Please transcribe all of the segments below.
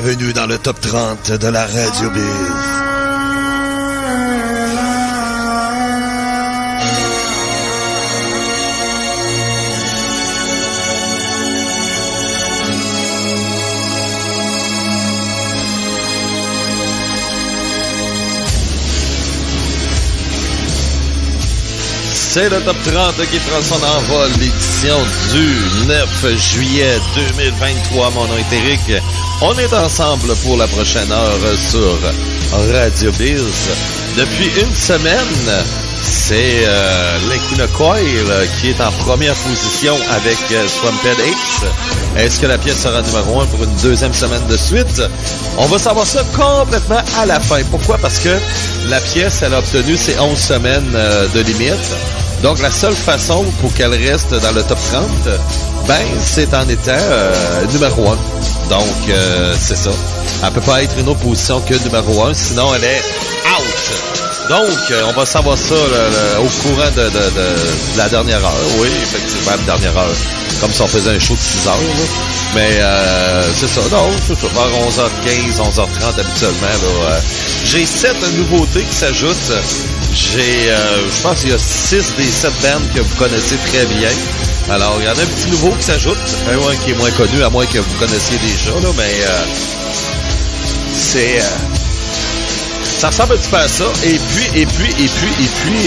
Bienvenue dans le top 30 de la Radio Biz. C'est le top 30 qui prend son envol, l'édition du 9 juillet 2023. Mon nom est Eric. On est ensemble pour la prochaine heure sur Radio Biz. Depuis une semaine, c'est Lacuna Coil qui est en première position avec Swamped H. Est-ce que la pièce sera numéro 1 pour une deuxième semaine de suite? On va savoir ça complètement à la fin. Pourquoi? Parce que la pièce, elle a obtenu ses 11 semaines de limite. Donc, la seule façon pour qu'elle reste dans le top 30, c'est en étant numéro 1. Donc, c'est ça. Elle peut pas être une autre position que numéro 1, sinon elle est out. Donc, on va savoir ça au courant de la dernière heure. Oui, effectivement, la dernière heure. Comme si on faisait un show de 6 heures. Là. Mais c'est ça. Non, c'est ça. Vers 11h15, 11h30 habituellement. Là, j'ai 7 nouveautés qui s'ajoutent. Je pense qu'il y a 6 des 7 bands que vous connaissez très bien. Alors, il y en a un petit nouveau qui s'ajoute. Un qui est moins connu, à moins que vous connaissiez déjà, là, mais c'est... ça ressemble un petit peu à ça. Et puis,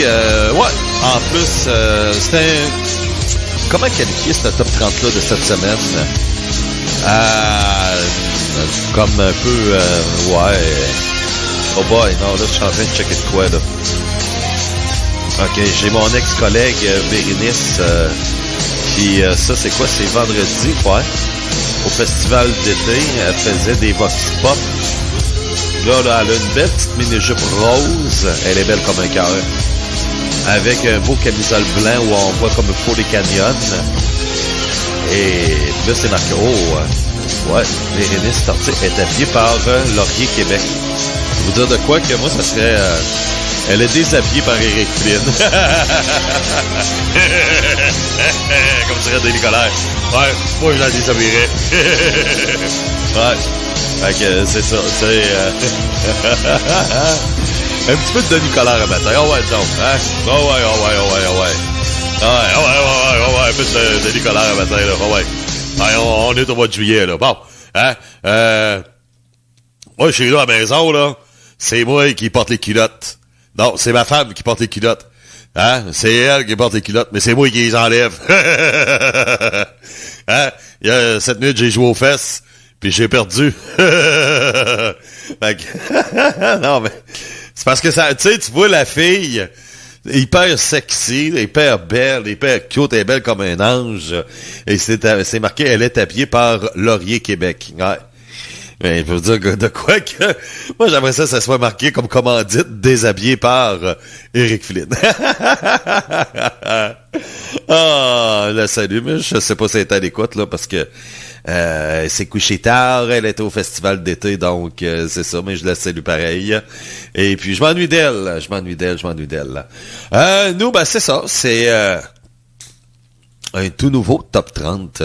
ouais, en plus, c'est un... Comment qualifier ce top 30-là de cette semaine? Comme un peu, ouais... Oh boy, non, là, je suis en train de checker de quoi, là. OK, j'ai mon ex-collègue, Bérénice, qui, ça, c'est quoi? C'est vendredi, ouais. Au festival d'été, elle faisait des vox pop. Là, elle a une belle petite mini-jupe rose. Elle est belle comme un cœur. Avec un beau camisole blanc où on voit comme il faut les canyons. Et là, c'est marqué, ouais, Bérénice Tortier est habillée par Laurier Québec. Je vous dire de quoi que moi, ça serait... elle est déshabillée par Eric Flynn. Comme dirait Denis Collaire. Ouais, moi, je la déshabillerais. Ouais. Fait que c'est ça. C'est... un petit peu de Denis Collaire à matin. Oh ouais, donc. Hein? Oh ouais. Ouais, un peu de Denis Collaire à matin, là. Oh ouais. Ouais, on est au mois de juillet, là. Bon. Hein? Moi, chez nous à la maison, là, c'est moi qui porte les culottes. Non, c'est ma femme qui porte les culottes. Hein? C'est elle qui porte les culottes, mais c'est moi qui les enlève. Hein? Cette nuit, j'ai joué aux fesses, puis j'ai perdu. Fait que... non, mais... C'est parce que ça... Tu sais, tu vois la fille... hyper sexy, hyper belle, hyper cute, elle est belle comme un ange. Et c'est marqué, elle est habillée par Laurier Québec. Ouais. Mais je veux dire de quoi que... Moi, j'aimerais ça soit marqué comme commandite, déshabillé par Eric Flynn. Ah, la salut, mais je sais pas si elle est à l'écoute, là, parce que elle s'est couchée tard, elle était au festival d'été, donc c'est ça, mais je la salue pareil. Et puis, je m'ennuie d'elle. Nous, c'est ça, c'est un tout nouveau top 30.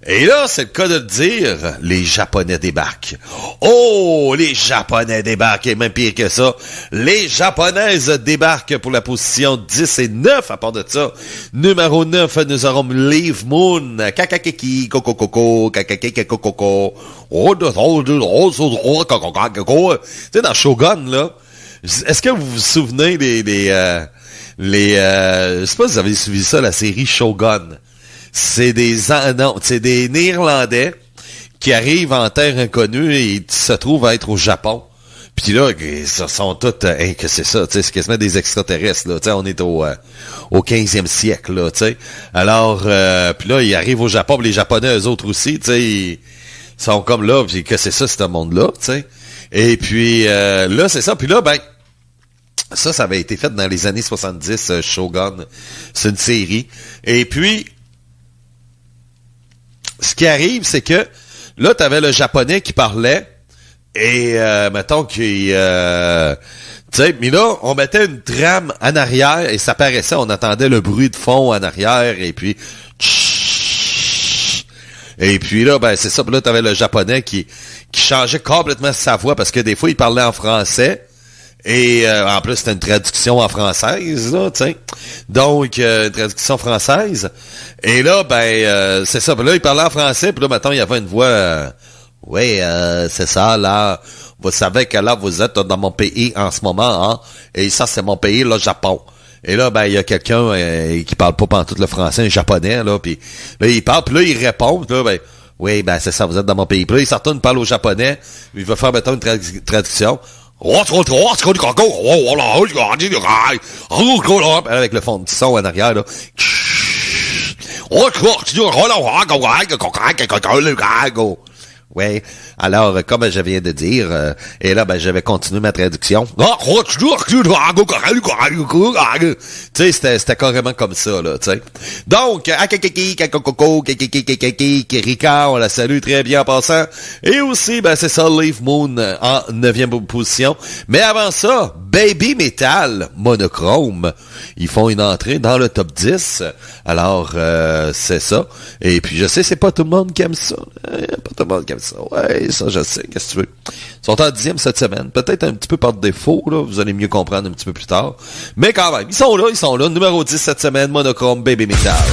Et là, c'est le cas de le dire, les Japonais débarquent. Oh, les Japonais débarquent, et même pire que ça, les Japonaises débarquent pour la position 10 et 9, à part de ça. Numéro 9, nous aurons Leaf Moon, kakakeki, kokokoko, kakakeki, kokoko, tu sais, dans Shogun, là, est-ce que vous vous souvenez je sais pas si vous avez suivi ça, la série Shogun. C'est des Néerlandais qui arrivent en terre inconnue et se trouvent à être au Japon. Puis là, ils sont tous, que c'est ça, tu sais, c'est quasiment des extraterrestres, là, tu sais, on est au 15e siècle, là, tu sais. Alors, puis là, ils arrivent au Japon, les Japonais, eux autres aussi, tu sais, ils sont comme là, puis que c'est ça, ce monde-là, tu sais. Et puis, là, c'est ça, puis là, ça avait été fait dans les années 70, Shogun. C'est une série. Et puis, ce qui arrive, c'est que là, t'avais le Japonais qui parlait et mettons qu'il... tu sais, mais là, on mettait une trame en arrière et ça paraissait, on entendait le bruit de fond en arrière et puis... Et puis là, c'est ça. Puis là, t'avais le Japonais qui qui changeait complètement sa voix parce que des fois, il parlait en français. Et en plus, c'était une traduction en française, là, tu sais. Donc, une traduction française. Et là, c'est ça. Puis là, il parlait en français. Puis là, maintenant, il y avait une voix... oui, c'est ça, là. Vous savez que là, vous êtes dans mon pays en ce moment, hein. Et ça, c'est mon pays, le Japon. Et là, il y a quelqu'un qui parle pas pantoute le français, un japonais, là. Puis là, il parle. Puis là, il répond. Puis là, oui, c'est ça, vous êtes dans mon pays. Puis là, il se retourne, il parle au japonais. Il va faire, mettons, une traduction. Avec le fond de son en arrière, là. Oui, alors, comme je viens de dire, et là, je vais continuer ma traduction. Tu sais, c'était carrément comme ça, là, tu sais. Donc, Rika, on la salue très bien en passant. Et aussi, c'est ça, Leaf Moon en 9e position. Mais avant ça, Baby Metal, Monochrome, ils font une entrée dans le top 10. Alors, c'est ça. Et puis, je sais, c'est pas tout le monde qui aime ça. Pas tout le monde qui aime ça. Ouais, ça, je sais. Qu'est-ce que tu veux? Ils sont en 10e cette semaine. Peut-être un petit peu par défaut, là. Vous allez mieux comprendre un petit peu plus tard. Mais quand même, ils sont là. Numéro 10 cette semaine, Monochrome, Baby Metal. 「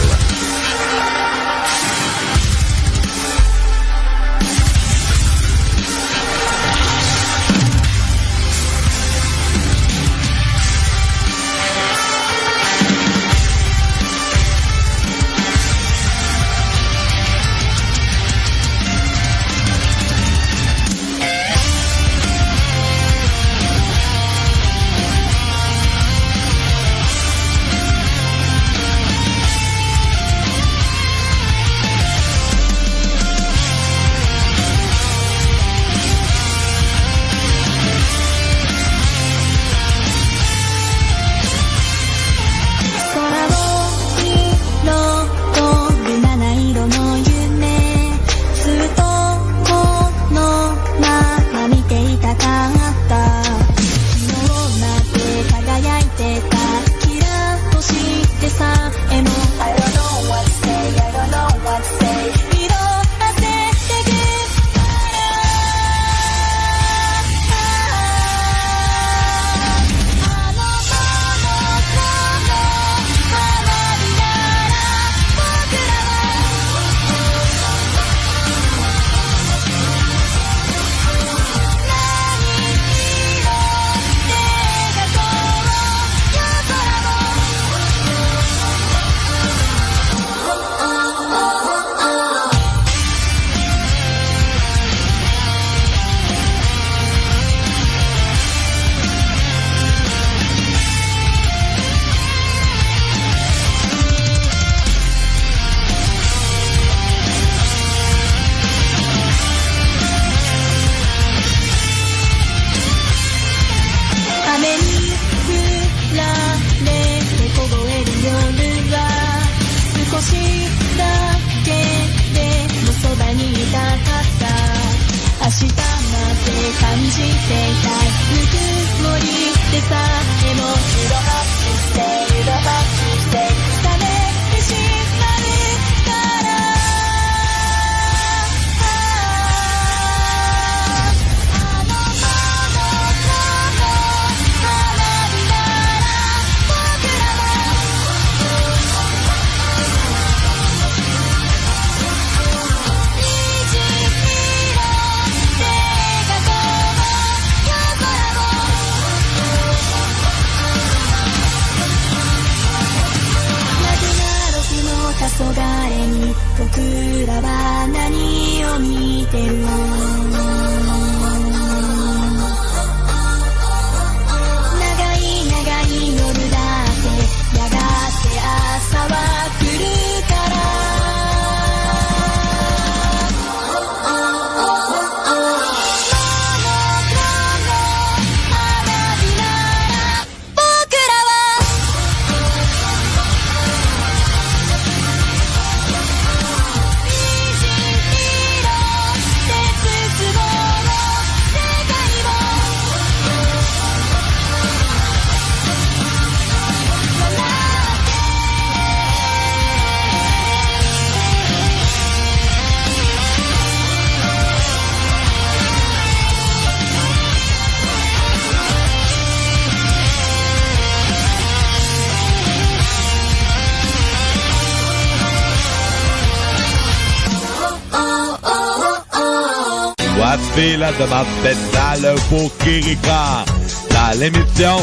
fil de ma pétale pour Kirika. Dans l'émission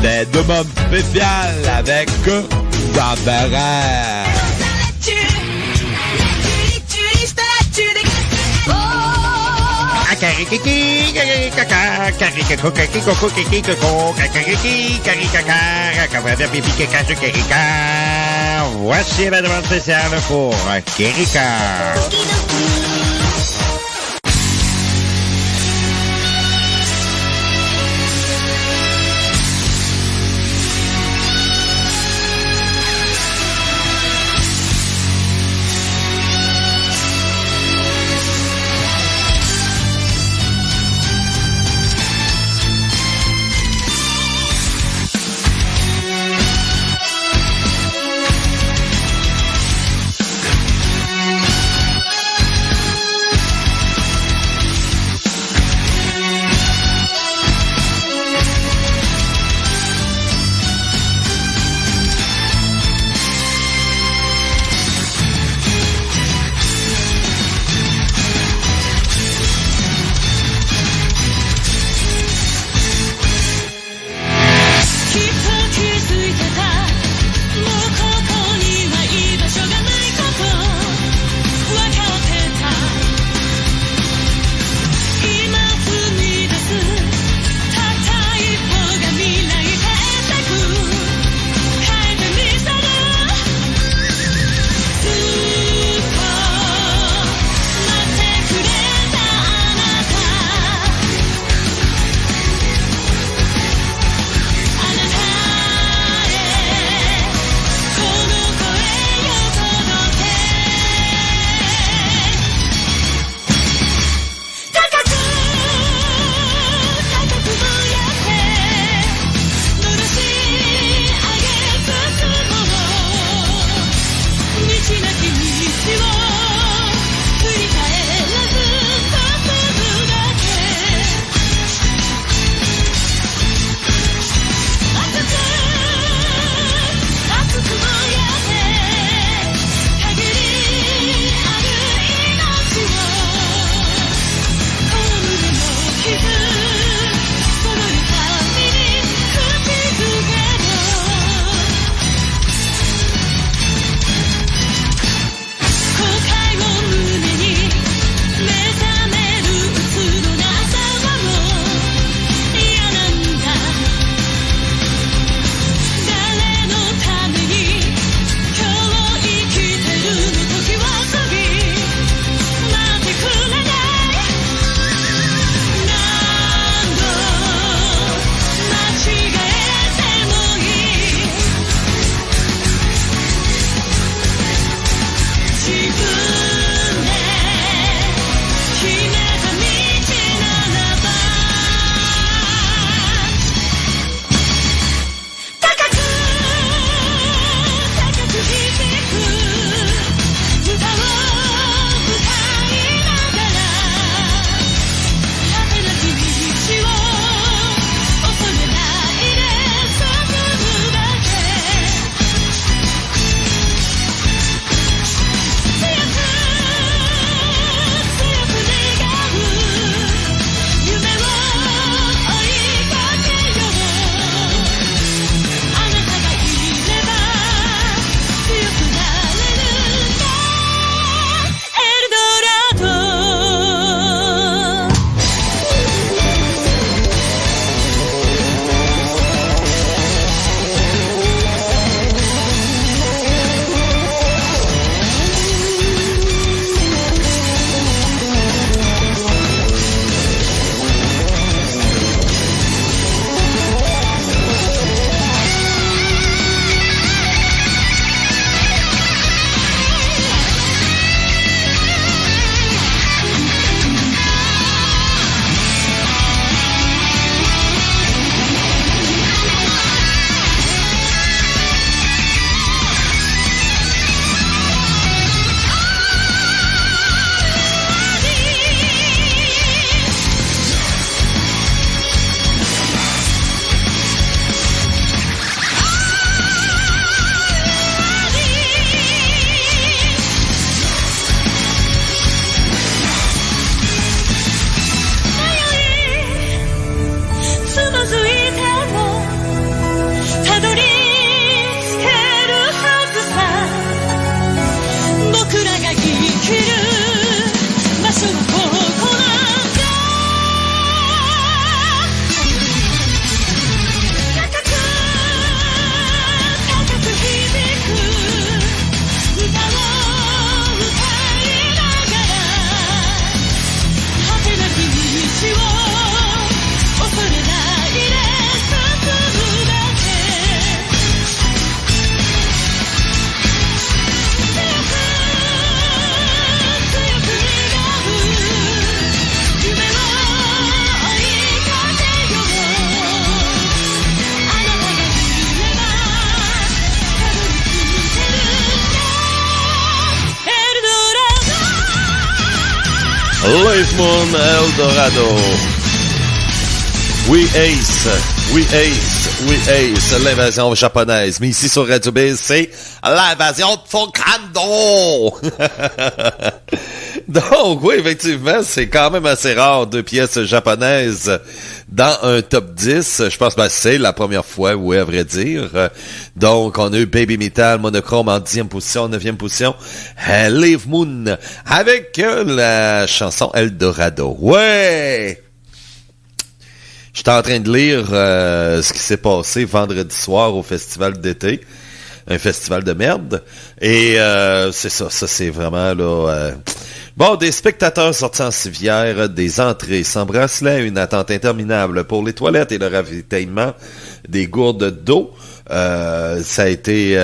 des deux mômes spéciales avec Jean Ferrer. Voici la demande spéciale pour Kirika. Live Moon Eldorado. We Ace, l'invasion japonaise. Mais ici sur Radio Biz, c'est l'invasion de Fokando. Donc, oui, effectivement, c'est quand même assez rare, 2 pièces japonaises dans un top 10. Je pense que c'est la première fois, oui, à vrai dire. Donc, on a eu Baby Metal, Monochrome en 10e position, 9e position. Live Moon, avec la chanson Eldorado. Ouais! J'étais en train de lire ce qui s'est passé vendredi soir au festival d'été. Un festival de merde. Et c'est ça c'est vraiment là... Bon, des spectateurs sortis en civière, des entrées sans bracelet, une attente interminable pour les toilettes et le ravitaillement des gourdes d'eau. Ça a été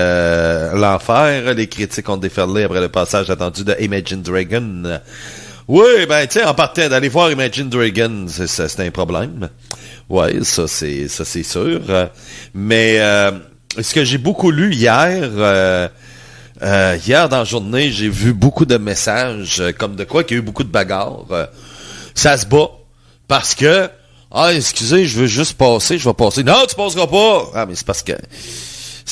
l'enfer. Les critiques ont déferlé après le passage attendu de Imagine Dragon. Oui, ben tu sais, en partant d'aller voir Imagine Dragon, c'est un problème. Ouais, ça c'est sûr. Mais ce que j'ai beaucoup lu hier dans la journée, j'ai vu beaucoup de messages comme de quoi qu'il y a eu beaucoup de bagarres. Ça se bat parce que excusez, je veux juste passer, je vais passer. Non, tu passeras pas. Ah, mais c'est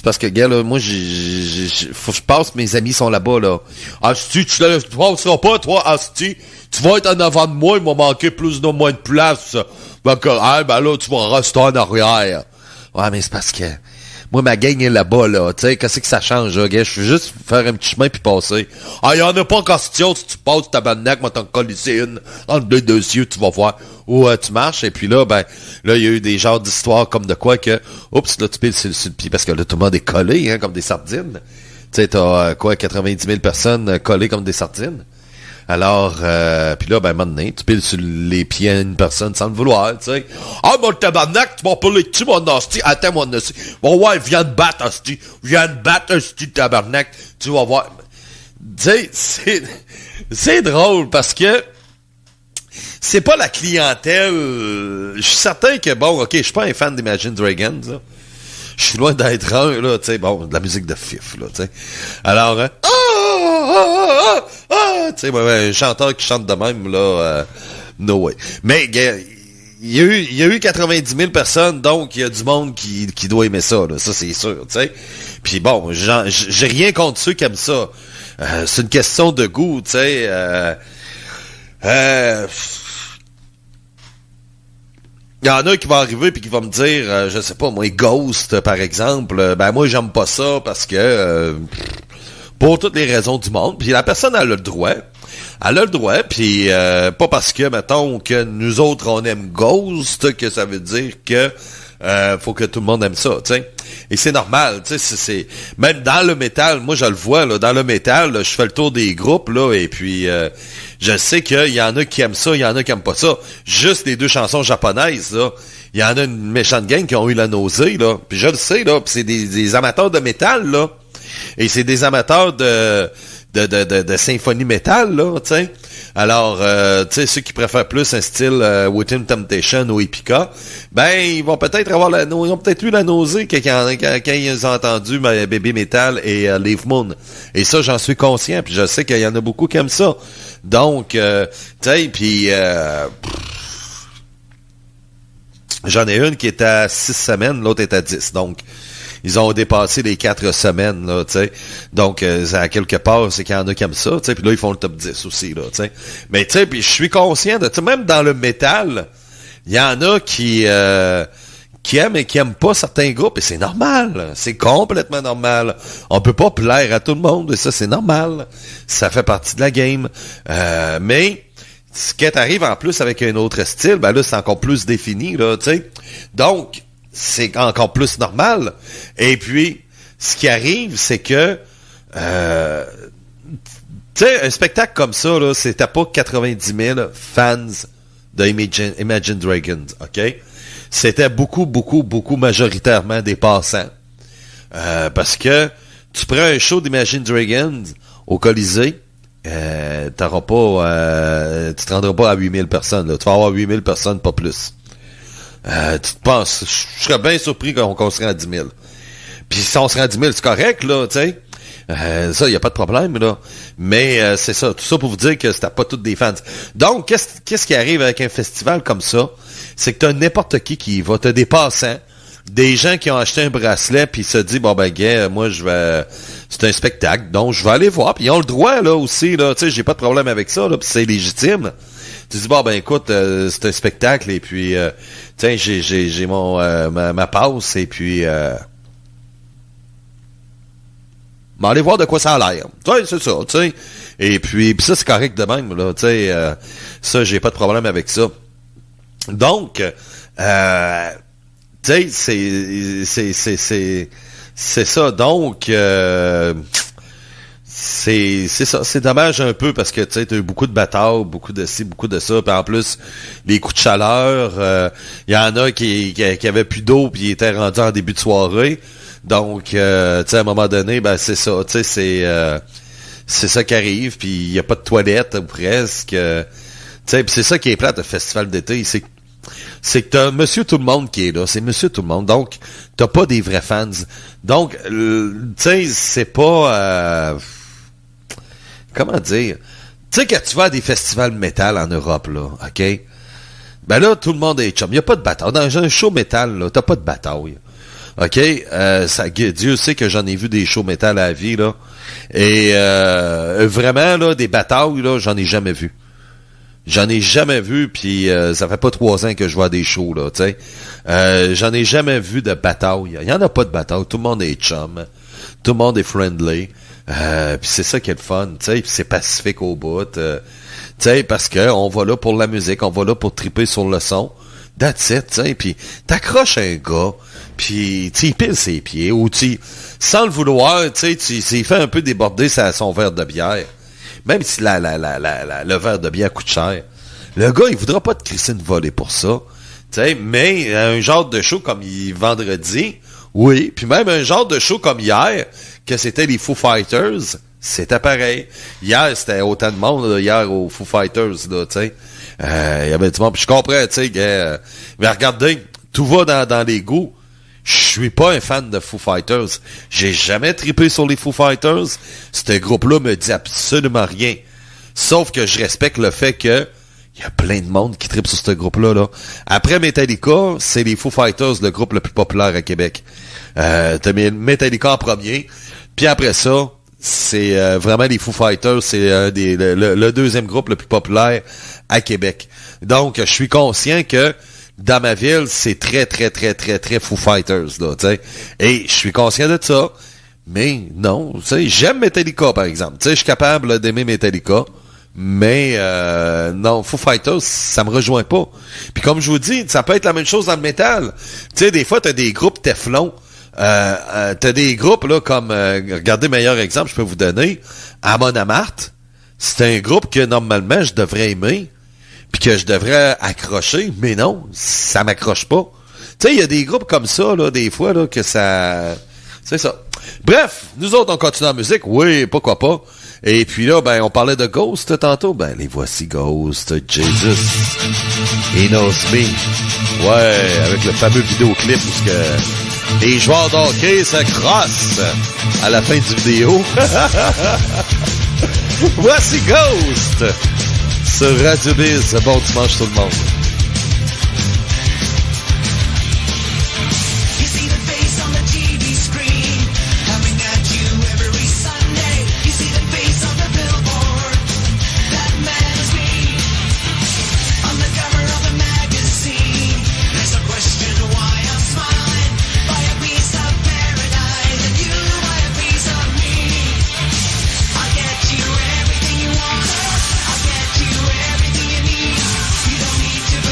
parce que, gars, là, moi, faut que je passe, mes amis sont là-bas, là. Asti, tu passeras pas, toi, Asti. Tu vas être en avant de moi, il m'a manqué plus ou moins de place. Ben là, tu vas rester en arrière. Ouais, mais c'est parce que, moi, ma gang est là-bas, là. Tu sais, qu'est-ce que ça change, là, gars? Je veux juste faire un petit chemin puis passer. Ah, y'en a pas en question, si tu passes tabarnak, moi, t'en colisser une. Entre les deux yeux, tu vas voir où tu marches. Et puis là, ben, là, il y a eu des genres d'histoires comme de quoi que, oups, là, tu piles sur le pied parce que là, tout le monde est collé, hein, comme des sardines. Tu sais, t'as, 90 000 personnes collées comme des sardines. Alors, puis là, ben, un moment donné, tu piles sur les pieds d'une personne sans le vouloir, tu sais. Ah, mon tabarnak, tu m'as parlé dessus, mon hostie. Attends, mon hostie. Bon, ouais, viens te battre, hostie. Viens te battre, hostie, tabarnak. Tu vas voir. Tu sais, c'est drôle parce que c'est pas la clientèle. Je suis certain que, bon, ok, je suis pas un fan d'Imagine Dragons, là. Je suis loin d'être un, là, tu sais, bon, de la musique de fif, là, tu sais. Alors, tu sais, un chanteur qui chante de même, là, no way. Mais, il y a eu 90 000 personnes, donc il y a du monde qui doit aimer ça, là, ça c'est sûr, tu sais. Puis bon, j'ai rien contre ceux qui aiment ça. C'est une question de goût, tu sais. Il y en a qui vont arriver puis qui vont me dire, je sais pas, moi, Ghost, par exemple, ben moi, j'aime pas ça parce que, pour toutes les raisons du monde, puis la personne, elle a le droit. Elle a le droit, puis pas parce que, mettons, que nous autres, on aime Ghost, que ça veut dire que faut que tout le monde aime ça, tu sais. Et c'est normal, tu sais, c'est même dans le métal, moi je le vois, là, dans le métal, là, je fais le tour des groupes, là, et puis je sais qu'il y en a qui aiment ça, il y en a qui aiment pas ça. Juste les 2 chansons japonaises, là, il y en a une méchante gang qui ont eu la nausée, là, puis je le sais, là, puis c'est des amateurs de métal, là, et c'est des amateurs de symphonie métal, là, tu sais. Alors, tu sais, ceux qui préfèrent plus un style Within Temptation ou Epica, ben, ils vont peut-être avoir ils ont peut-être eu la nausée quand ils ont entendu Baby Metal et Live Moon. Et ça, j'en suis conscient, puis je sais qu'il y en a beaucoup qui aiment ça. Donc, tu sais, puis j'en ai une qui est à 6 semaines, l'autre est à 10, donc ils ont dépassé les 4 semaines, là, tu sais. Donc, à quelque part, c'est qu'il y en a qui aiment ça, tu sais. Puis là, ils font le top 10 aussi, là, tu sais. Mais, tu sais, puis je suis conscient de, tu sais, même dans le métal, il y en a qui aiment et qui aiment pas certains groupes. Et c'est normal. C'est complètement normal. On peut pas plaire à tout le monde. Et ça, c'est normal. Ça fait partie de la game. Mais, ce qui t'arrive en plus avec un autre style, ben là, c'est encore plus défini, là, tu sais. Donc, c'est encore plus normal. Et puis, ce qui arrive, c'est que, tu sais, un spectacle comme ça, là, c'était pas 90 000 fans de Imagine Dragons, OK? C'était beaucoup majoritairement des passants. Parce que tu prends un show d'Imagine Dragons au Colisée, t'auras pas, tu te rendras pas à 8000 personnes, là. Tu vas avoir 8000 personnes, pas plus. Tu te penses, je serais bien surpris qu'on se rende à 10 000. Puis si on se rend à 10 000, c'est correct, là, tu sais. Ça, il n'y a pas de problème, là. Mais c'est ça, tout ça pour vous dire que c'était pas tous des fans. Donc, qu'est-ce qui arrive avec un festival comme ça? C'est que t'as n'importe qui y va, t'as des passants, des gens qui ont acheté un bracelet, puis se disent, bon ben, gars, moi, je vais... C'est un spectacle, donc je vais aller voir. Puis ils ont le droit, là, aussi, là, tu sais, j'ai pas de problème avec ça, là, puis c'est légitime. Tu dis, bon ben, écoute, c'est un spectacle, et puis, tiens, j'ai mon ma passe, et puis... Mais allez voir de quoi ça a l'air. Tu sais, c'est ça, tu sais. Et puis ça, c'est correct de même, là, tu sais. Ça, j'ai pas de problème avec ça. Donc, tu sais, c'est ça. Donc, c'est ça. C'est dommage un peu parce que, tu sais, t'as eu beaucoup de batailles, beaucoup de ci, beaucoup de ça. Puis en plus, les coups de chaleur, il y en a qui avaient plus d'eau puis ils étaient rendus en début de soirée. Donc, tu sais, à un moment donné, ben c'est ça, tu sais, c'est ça qui arrive, puis il y a pas de toilette ou presque. Tu sais, puis c'est ça qui est plate, le festival d'été, c'est que t'as Monsieur Tout le Monde qui est là, c'est Monsieur Tout le Monde, donc t'as pas des vrais fans. Donc, tu sais, c'est pas... comment dire? Tu sais, quand tu vas à des festivals métal en Europe, là, OK? Ben là, tout le monde est chum. Il y a pas de bataille. Dans un show métal, là, t'as pas de bataille. OK, Dieu sait que j'en ai vu des shows métal à la vie, là. Et vraiment, là, des batailles, là, j'en ai jamais vu. J'en ai jamais vu, puis ça fait pas 3 ans que je vois des shows, là, tu sais. J'en ai jamais vu de bataille. Il y en a pas de bataille. Tout le monde est chum. Tout le monde est friendly. Puis c'est ça qui est le fun, tu sais. Puis c'est pacifique au bout. Tu sais, parce que on va là pour la musique, on va là pour triper sur le son. That's it, tu sais. Puis t'accroches un gars, puis tu piles ses pieds, ou tu, sans le vouloir, tu sais, tu fait un peu déborder son verre de bière. Même si le verre de bière coûte cher. Le gars, il voudra pas te crisser une volée pour ça. Tu sais, mais un genre de show comme vendredi, oui. Puis même un genre de show comme hier, que c'était les Foo Fighters, c'était pareil. Hier, c'était autant de monde, là, hier, aux Foo Fighters, là, tu sais. Il y avait du monde. Puis je comprends, tu sais, mais regardez, tout va dans les goûts. Je suis pas un fan de Foo Fighters. J'ai jamais trippé sur les Foo Fighters. Ce groupe-là me dit absolument rien. Sauf que je respecte le fait que il y a plein de monde qui trippe sur ce groupe-là, là. Après Metallica, c'est les Foo Fighters, le groupe le plus populaire à Québec. T'as Metallica en premier. Puis après ça, c'est vraiment les Foo Fighters, c'est le deuxième groupe le plus populaire à Québec. Donc, je suis conscient que dans ma ville, c'est très, très, très, très, très Foo Fighters, là, tu sais. Et je suis conscient de ça. Mais non, tu sais, j'aime Metallica, par exemple. Tu sais, je suis capable là, d'aimer Metallica. Mais non, Foo Fighters, ça me rejoint pas. Puis comme je vous dis, ça peut être la même chose dans le métal. Tu sais, des fois, t'as des groupes Teflon. T'as des groupes là comme regardez, meilleur exemple je peux vous donner, Amon Amarth. C'est un groupe que normalement je devrais aimer puis que je devrais accrocher, mais non, ça m'accroche pas. Tu sais, il y a des groupes comme ça là, des fois là que ça, c'est ça. Bref, nous autres on continue en musique, oui, pourquoi pas. Et puis là, ben on parlait de Ghost tantôt, ben les voici Ghost, Jesus, He Knows Me. Ouais, avec le fameux vidéoclip où que les joueurs d'hockey se crossent à la fin du vidéo. Voici Ghost sur Radio Biz. Bon dimanche tout le monde. Need to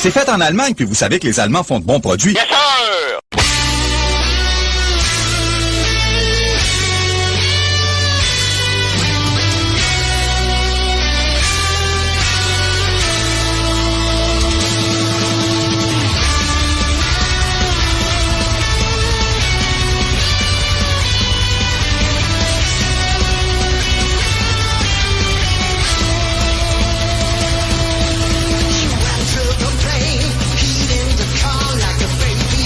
C'est fait en Allemagne, puis vous savez que les Allemands font de bons produits. Yes, sir! Heat in the car like a baby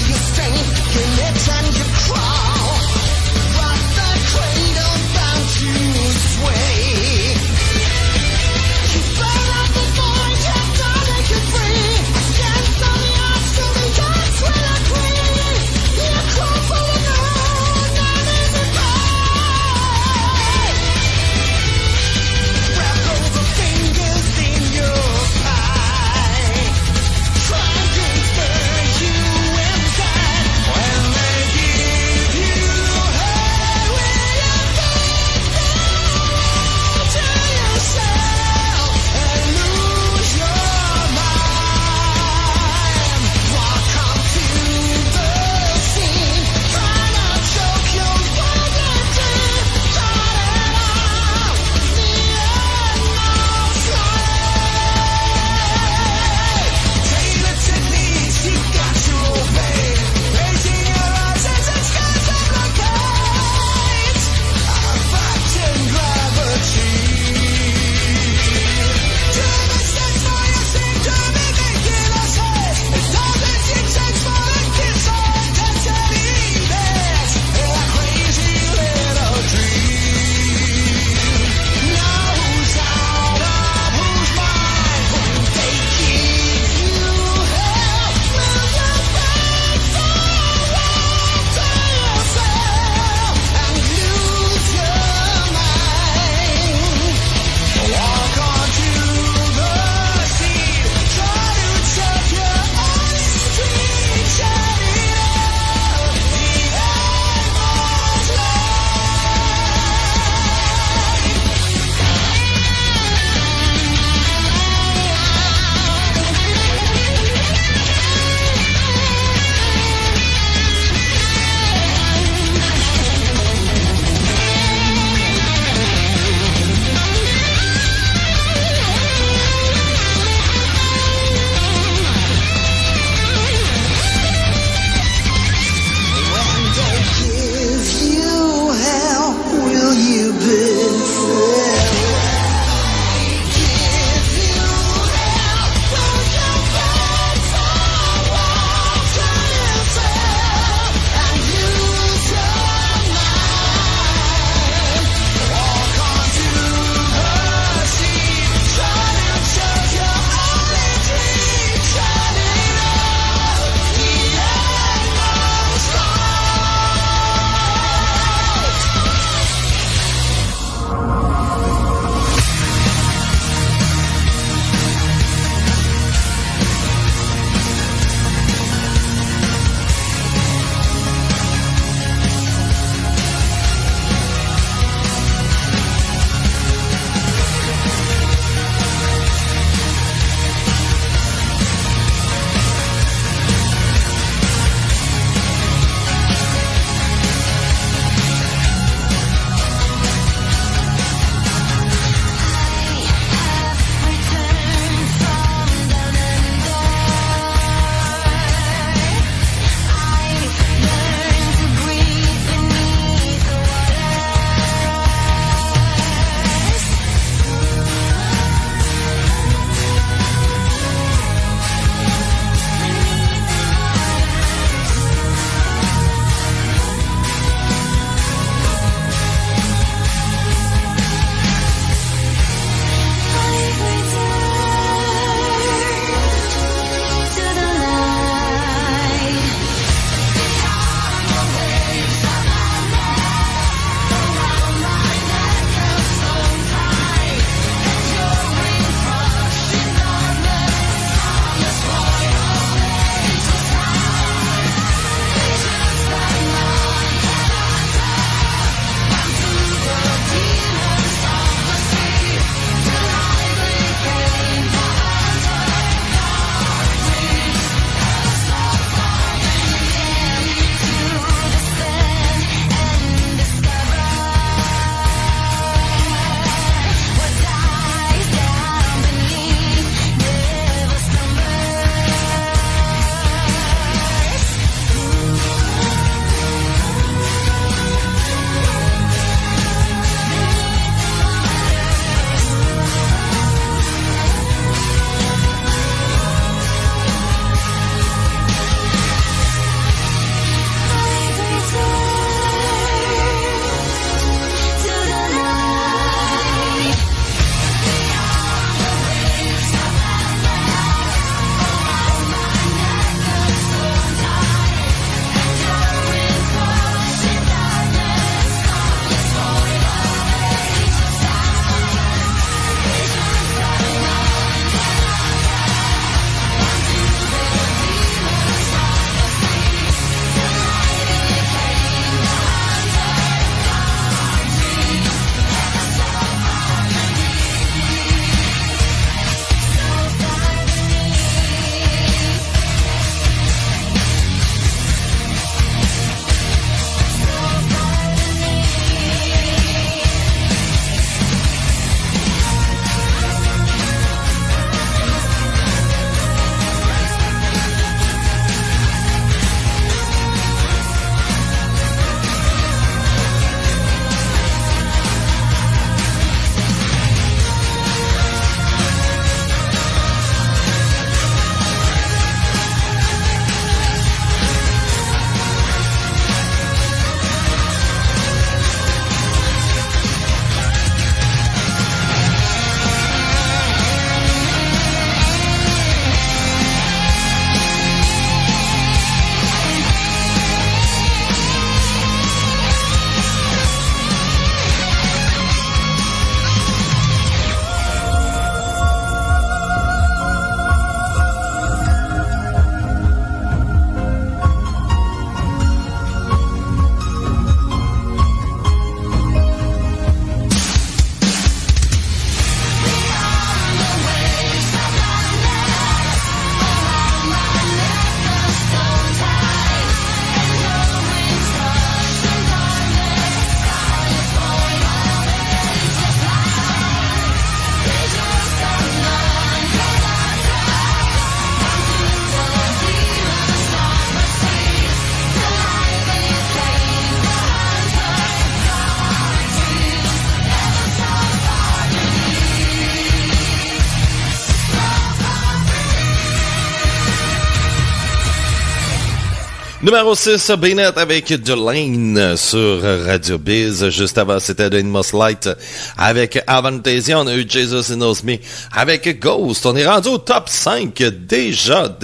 Numéro 6, Bennett avec Delane sur Radio Biz. Juste avant, c'était The Inmost Light avec Avantasia. On a eu Jesus Knows Me avec Ghost. On est rendu au top 5. Déjà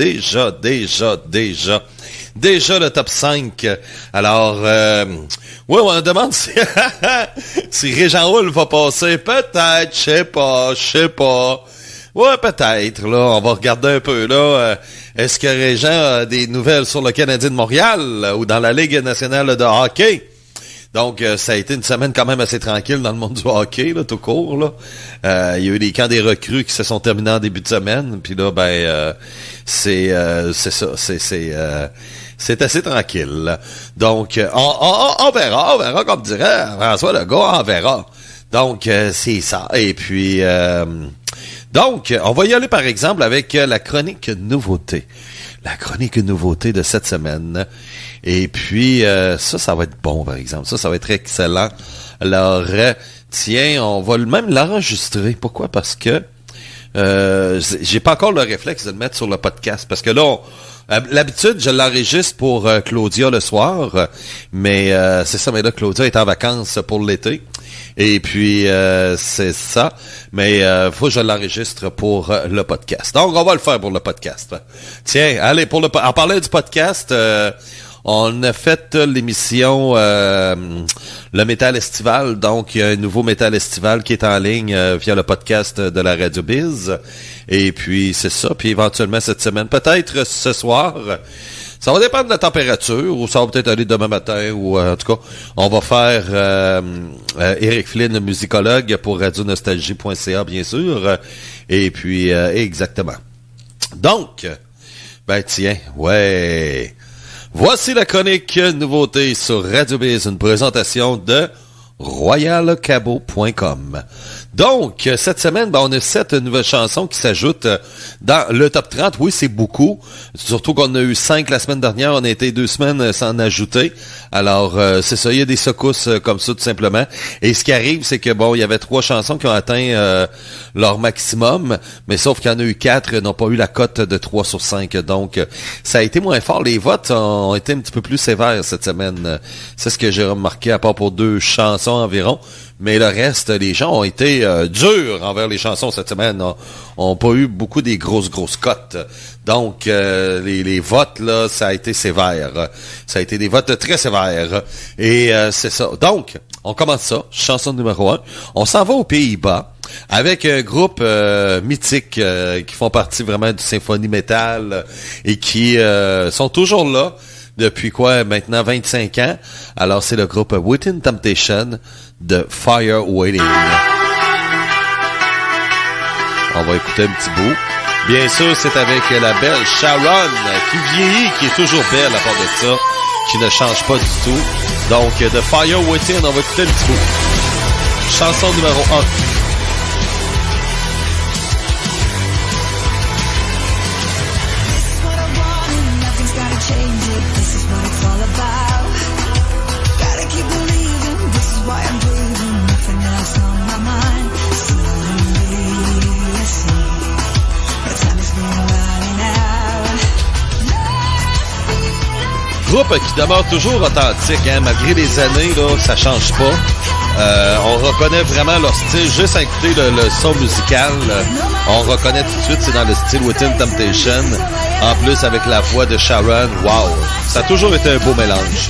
le top 5. Alors, ouais, on demande si, si Régent Hull va passer. Peut-être, je sais pas. Ouais, peut-être, là. On va regarder un peu, là. Est-ce que Régent a des nouvelles sur le Canadien de Montréal ou dans la Ligue nationale de hockey? Donc, ça a été une semaine quand même assez tranquille dans le monde du hockey, là, tout court, là. Il y a eu les camps des recrues qui se sont terminés en début de semaine. Puis là, c'est ça. C'est assez tranquille. Donc, on verra, comme dirait François Legault, on verra. Donc, c'est ça. Et puis, donc, on va y aller, par exemple, avec la chronique nouveauté. La chronique nouveauté de cette semaine. Et puis, ça va être bon, par exemple. Ça va être excellent. Alors, tiens, on va même l'enregistrer. Pourquoi? Parce que j'ai pas encore le réflexe de le mettre sur le podcast. Parce que là, l'habitude, je l'enregistre pour Claudia le soir. Mais c'est ça, mais là, Claudia est en vacances pour l'été. Et puis, c'est ça. Mais faut que je l'enregistre pour le podcast. Donc, on va le faire pour le podcast. Tiens, allez, en parlant du podcast, on a fait l'émission Le Métal Estival. Donc, il y a un nouveau Métal Estival qui est en ligne via le podcast de la Radio Biz. Et puis, c'est ça. Puis, éventuellement, cette semaine, peut-être ce soir... Ça va dépendre de la température, ou ça va peut-être aller demain matin, ou en tout cas, on va faire Éric Flynn, musicologue, pour radionostalgie.ca, bien sûr. Et puis, exactement. Donc, tiens, ouais. Voici la chronique nouveauté sur Radio Biz, une présentation de royalcabo.com. Donc, cette semaine, on a 7 nouvelles chansons qui s'ajoutent dans le top 30. Oui, c'est beaucoup. Surtout qu'on a eu 5 la semaine dernière. On a été 2 semaines sans en ajouter. Alors, c'est ça. Il y a des secousses comme ça, tout simplement. Et ce qui arrive, c'est que, il y avait 3 chansons qui ont atteint leur maximum. Mais sauf qu'il y en a eu 4 qui n'ont pas eu la cote de 3 sur 5. Donc, ça a été moins fort. Les votes ont été un petit peu plus sévères cette semaine. C'est ce que j'ai remarqué, à part pour 2 chansons environ. Mais le reste, les gens ont été durs envers les chansons cette semaine. Ont pas eu beaucoup des grosses cotes. Donc, les votes, là, ça a été sévère. Ça a été des votes très sévères. Et c'est ça. Donc, on commence ça. Chanson numéro 1. On s'en va aux Pays-Bas avec un groupe mythique qui font partie vraiment du symphonie metal et qui sont toujours là. Depuis maintenant 25 ans. Alors, c'est le groupe Within Temptation de Fire Waiting. On va écouter un petit bout. Bien sûr, c'est avec la belle Sharon, qui vieillit, qui est toujours belle à part de ça, qui ne change pas du tout. Donc, de Fire Waiting, on va écouter un petit bout. Chanson numéro 1. Groupe qui demeure toujours authentique, malgré les années, là, ça change pas. On reconnaît vraiment leur style, juste à écouter le son musical. On reconnaît tout de suite, c'est dans le style Within Temptation. En plus, avec la voix de Sharon, wow! Ça a toujours été un beau mélange.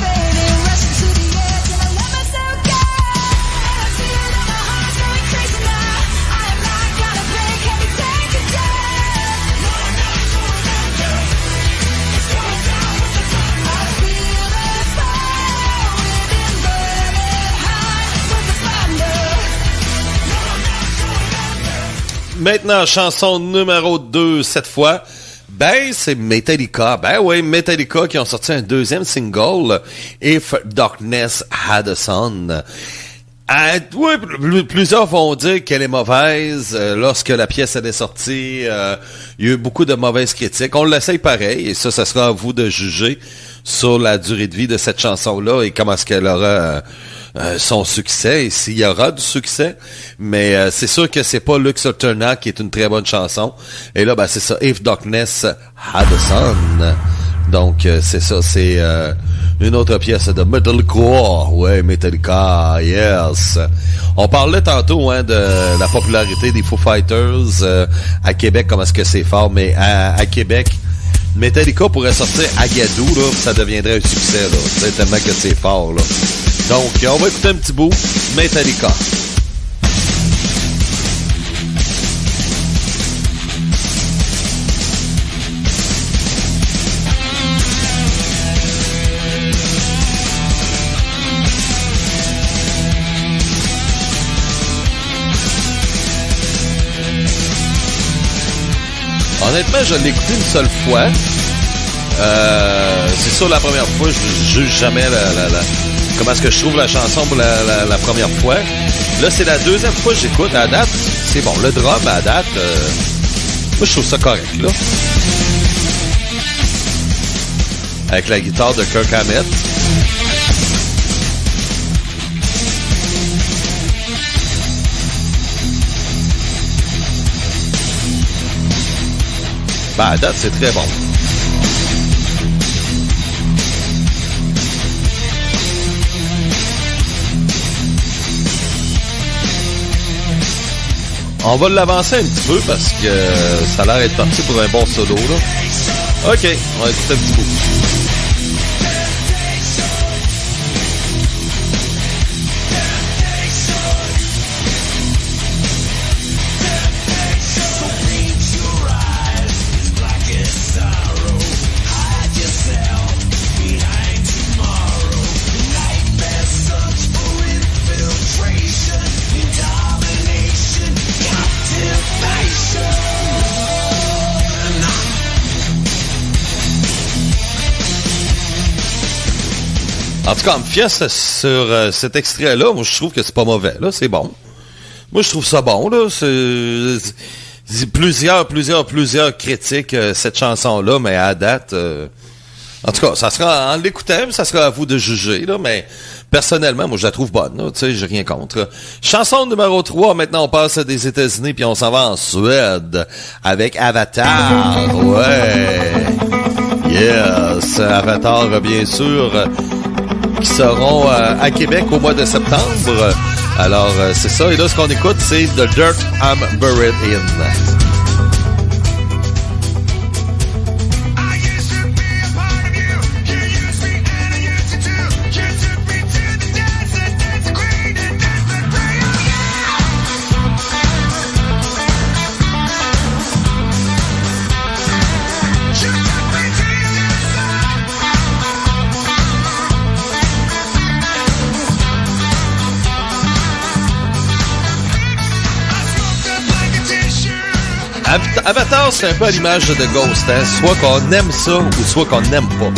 Maintenant, chanson numéro 2 cette fois. C'est Metallica. Oui, Metallica qui ont sorti un 2e single, If Darkness Had a Sun. Plusieurs vont dire qu'elle est mauvaise. Lorsque la pièce elle est sortie, il y a eu beaucoup de mauvaises critiques. On l'essaye pareil, et ça sera à vous de juger sur la durée de vie de cette chanson-là et comment est-ce qu'elle aura son succès et s'il y aura du succès. Mais c'est sûr que c'est pas Lux Eterna qui est une très bonne chanson. Et là, c'est ça, If Darkness Had a Sun. Donc, c'est ça, c'est une autre pièce de Metalcore. Ouais, Metallica, yes. On parlait tantôt de la popularité des Foo Fighters à Québec, comment est-ce que c'est fort, mais à Québec, Metallica pourrait sortir à Gadou, là, ça deviendrait un succès, là. C'est tellement que c'est fort, là. Donc, on va écouter un petit bout, Metallica. Honnêtement, je l'ai écouté une seule fois. C'est sûr, la première fois, je juge jamais comment est-ce que je trouve la chanson pour la première fois. Là, c'est la deuxième fois que j'écoute. À date, c'est bon. Le drum, à date, moi, je trouve ça correct, là. Avec la guitare de Kirk Hammett. Ben, à date, c'est très bon. On va l'avancer un petit peu parce que ça a l'air d'être parti pour un bon solo, là. OK, on va écouter un petit bout. En tout cas, en me fiant sur cet extrait-là, moi, je trouve que c'est pas mauvais, là. C'est bon. Moi, je trouve ça bon, là. C'est plusieurs critiques, cette chanson-là, mais à date, en tout cas, ça sera, en l'écoutant, ça sera à vous de juger, là, mais personnellement, moi, je la trouve bonne, là. Tu sais, j'ai rien contre. Chanson numéro 3, maintenant, on passe des États-Unis, puis on s'en va en Suède, avec Avatar. Ouais. Yes. Avatar, bien sûr, qui seront à Québec au mois de septembre. Alors, c'est ça. Et là, ce qu'on écoute, c'est The Dirt I'm Buried In. Avatar, c'est un peu à l'image de Ghost, hein? Soit qu'on aime ça ou soit qu'on n'aime pas.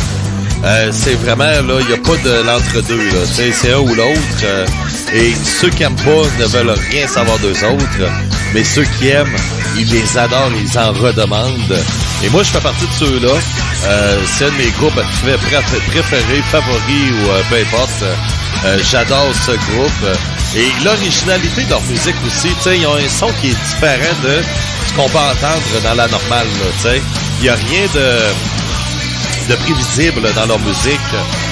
C'est vraiment, là, il n'y a pas de l'entre-deux, là. C'est un ou l'autre. Et ceux qui n'aiment pas ne veulent rien savoir d'eux autres. Mais ceux qui aiment, ils les adorent, ils en redemandent. Et moi, je fais partie de ceux-là. C'est un de mes groupes préférés, favoris ou peu importe. J'adore ce groupe. Et l'originalité de leur musique aussi, tu sais, ils ont un son qui est différent de ce qu'on peut entendre dans la normale, tu sais. Il n'y a rien de prévisible dans leur musique.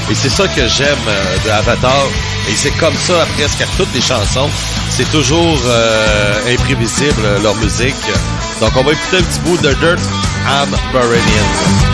Et c'est ça que j'aime de Avatar. Et c'est comme ça presque à toutes les chansons. C'est toujours imprévisible, leur musique. Donc, on va écouter un petit bout de Dirt I'm Buried In.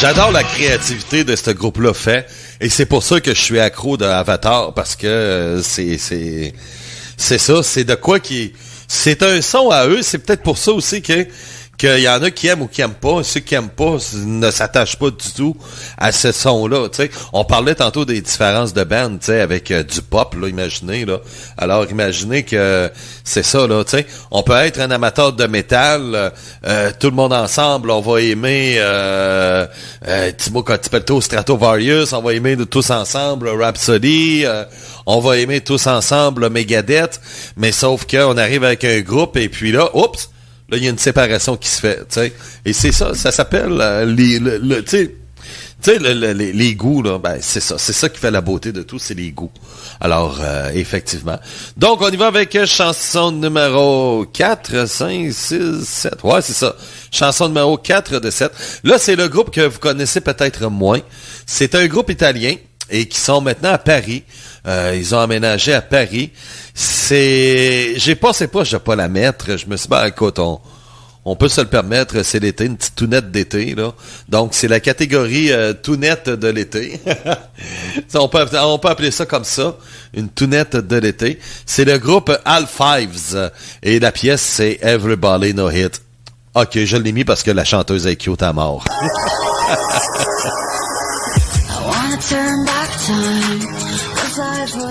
J'adore la créativité de ce groupe-là fait, et c'est pour ça que je suis accro d'Avatar, parce que c'est ça, c'est de quoi qui... C'est un son à eux, c'est peut-être pour ça aussi qu'il y en a qui aiment ou qui aiment pas. Ceux qui aiment pas ne s'attachent pas du tout à ce son-là, tu sais. On parlait tantôt des différences de band, tu sais, avec du pop, là, imaginez, là. Alors, imaginez que c'est ça, là, tu sais. On peut être un amateur de métal, tout le monde ensemble, on va aimer Timo Cotipetto, Stratovarius, on va aimer tous ensemble Rhapsody, on va aimer tous ensemble Megadeth, mais sauf qu'on arrive avec un groupe et puis là, oups, là il y a une séparation qui se fait, tu sais. Et c'est ça s'appelle les goûts, là, ben, c'est ça qui fait la beauté de tout, c'est les goûts. Alors, effectivement. Donc, on y va avec chanson numéro 4, 5, 6, 7. Ouais, c'est ça. Chanson numéro 4 de 7. Là, c'est le groupe que vous connaissez peut-être moins. C'est un groupe italien et qui sont maintenant à Paris. Ils ont emménagé à Paris. J'ai passé pas, je vais pas la mettre. Je me suis dit, ben, écoute, on peut se le permettre, c'est l'été, une petite tounette d'été, là. Donc, c'est la catégorie tounette de l'été. on peut appeler ça comme ça, une tounette de l'été. C'est le groupe Al Fives et la pièce, c'est Everybody Know It. Ok, je l'ai mis parce que la chanteuse est cute à mort.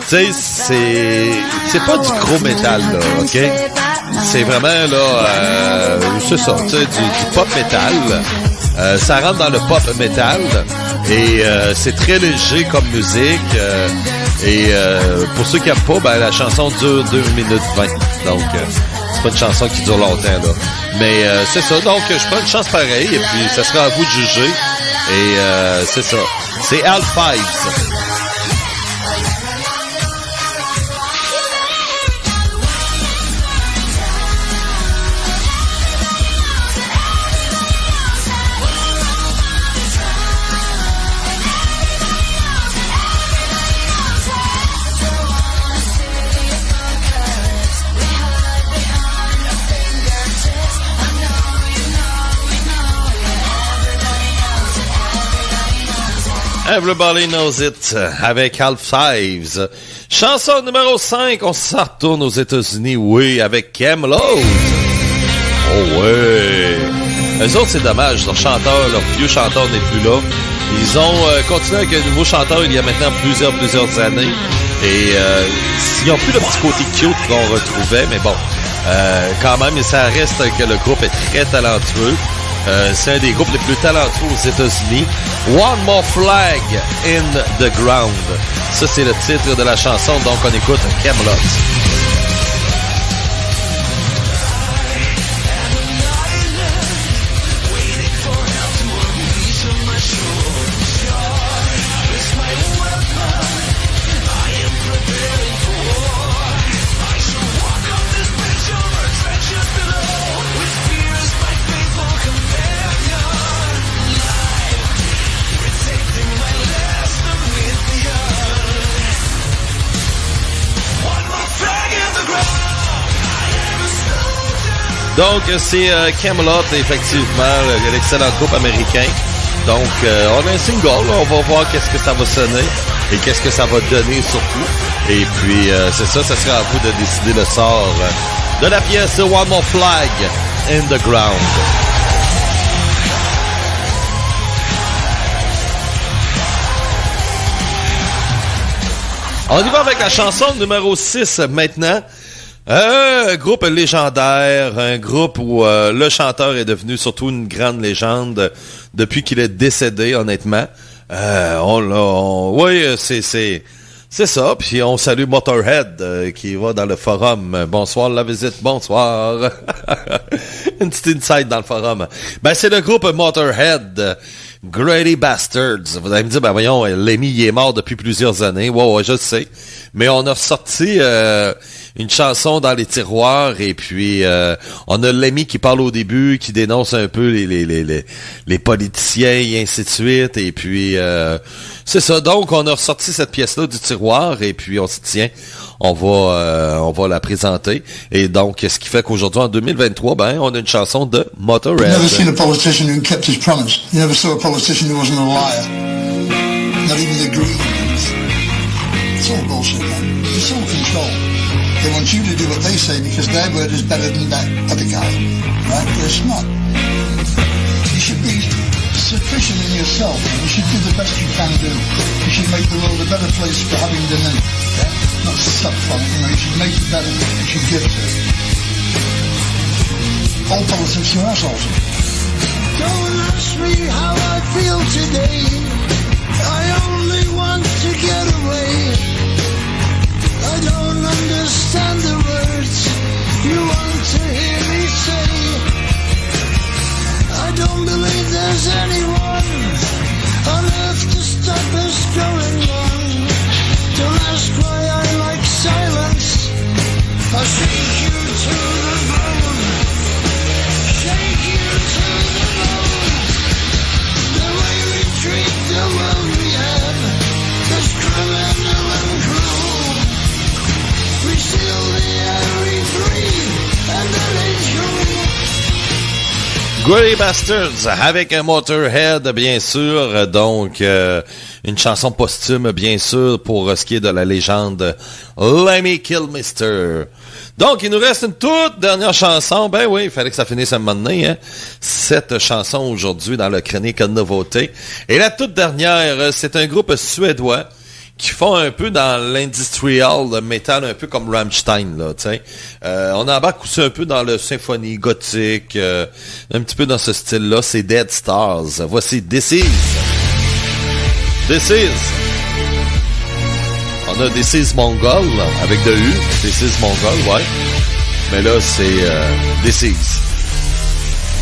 Tu sais, c'est pas du gros métal, là, ok? C'est vraiment, là, c'est ça, tu sais, du pop métal. Ça rentre dans le pop métal et c'est très léger comme musique. Et pour ceux qui n'aiment pas, ben, la chanson dure 2 minutes 20. Donc, c'est pas une chanson qui dure longtemps, là. Mais c'est ça, donc je prends une chance pareille et puis ça sera à vous de juger. Et c'est ça. C'est Al Fives. Everybody Knows It avec Al Fives. Chanson numéro 5, on s'en retourne aux États-Unis, oui, avec Camelot. Oh ouais. Eux autres, c'est dommage, leur vieux chanteur n'est plus là. Ils ont continué avec un nouveau chanteur il y a maintenant plusieurs années. Et ils n'ont plus le petit côté cute qu'on retrouvait, mais bon, quand même, ça reste que le groupe est très talentueux. C'est un des groupes les plus talentueux aux États-Unis. One More Flag in the Ground. Ça, c'est le titre de la chanson, donc on écoute Camelot. Donc, c'est Camelot, effectivement, l'excellent groupe américain. Donc, on a un single, là, on va voir qu'est-ce que ça va sonner et qu'est-ce que ça va donner surtout. Et puis, c'est ça sera à vous de décider le sort de la pièce One More Flag in the Ground. On y va avec la chanson numéro 6 maintenant. Un groupe légendaire, un groupe où le chanteur est devenu surtout une grande légende depuis qu'il est décédé, honnêtement. Oui, c'est ça. Puis on salue Motorhead qui va dans le forum. Bonsoir la visite, bonsoir. Une petite insight dans le forum. Ben c'est le groupe Motorhead. Grady Bastards. Vous allez me dire, ben voyons, Lemmy il est mort depuis plusieurs années. Ouais, je le sais. Mais on a ressorti une chanson dans les tiroirs et puis on a Lemmy qui parle au début, qui dénonce un peu les politiciens et ainsi de suite. Et puis c'est ça. Donc on a ressorti cette pièce-là du tiroir et puis on s'y tient. On va la présenter. Et donc, ce qui fait qu'aujourd'hui, en 2023, ben, on a une chanson de Motorhead. You've never seen a politician who kept his promise. You never saw a politician who wasn't a liar. Not even the Greens. It's all bullshit, man. It's all control. They want you to do what they say because their word is better than that other guy. Right? But it's not. You should be sufficient in yourself. You should do the best you can do. You should make the world a better place for having done it. Yeah? Not suck from it, you should make it better, you should give to it. All politics are assholes. Don't ask me how I feel today. I only want to get away. don't understand the words you want to hear me say. I don't believe there's anyone on earth to stop us going on. Don't ask why I like silence. I'll shake you to the bone. Shake you to the bone. The way we treat the world we have is criminal and cruel. We steal the air we breathe, and that ain't true. Grey Bastards avec un Motorhead, bien sûr. Donc, une chanson posthume, bien sûr, pour ce qui est de la légende Lemmy Kilmister. Donc, il nous reste une toute dernière chanson. Ben oui, il fallait que ça finisse à un moment donné, hein. 7 chansons aujourd'hui dans le chronique nouveauté. Et la toute dernière, c'est un groupe suédois qui font un peu dans l'industrial metal, un peu comme Rammstein, là, tu sais. On embarque aussi un peu dans le symphonie gothique, un petit peu dans ce style-là. C'est Dead Stars. Voici This Is. This Is. On a This Is Mongol, avec de U. This Is Mongol, ouais. Mais là, c'est This Is.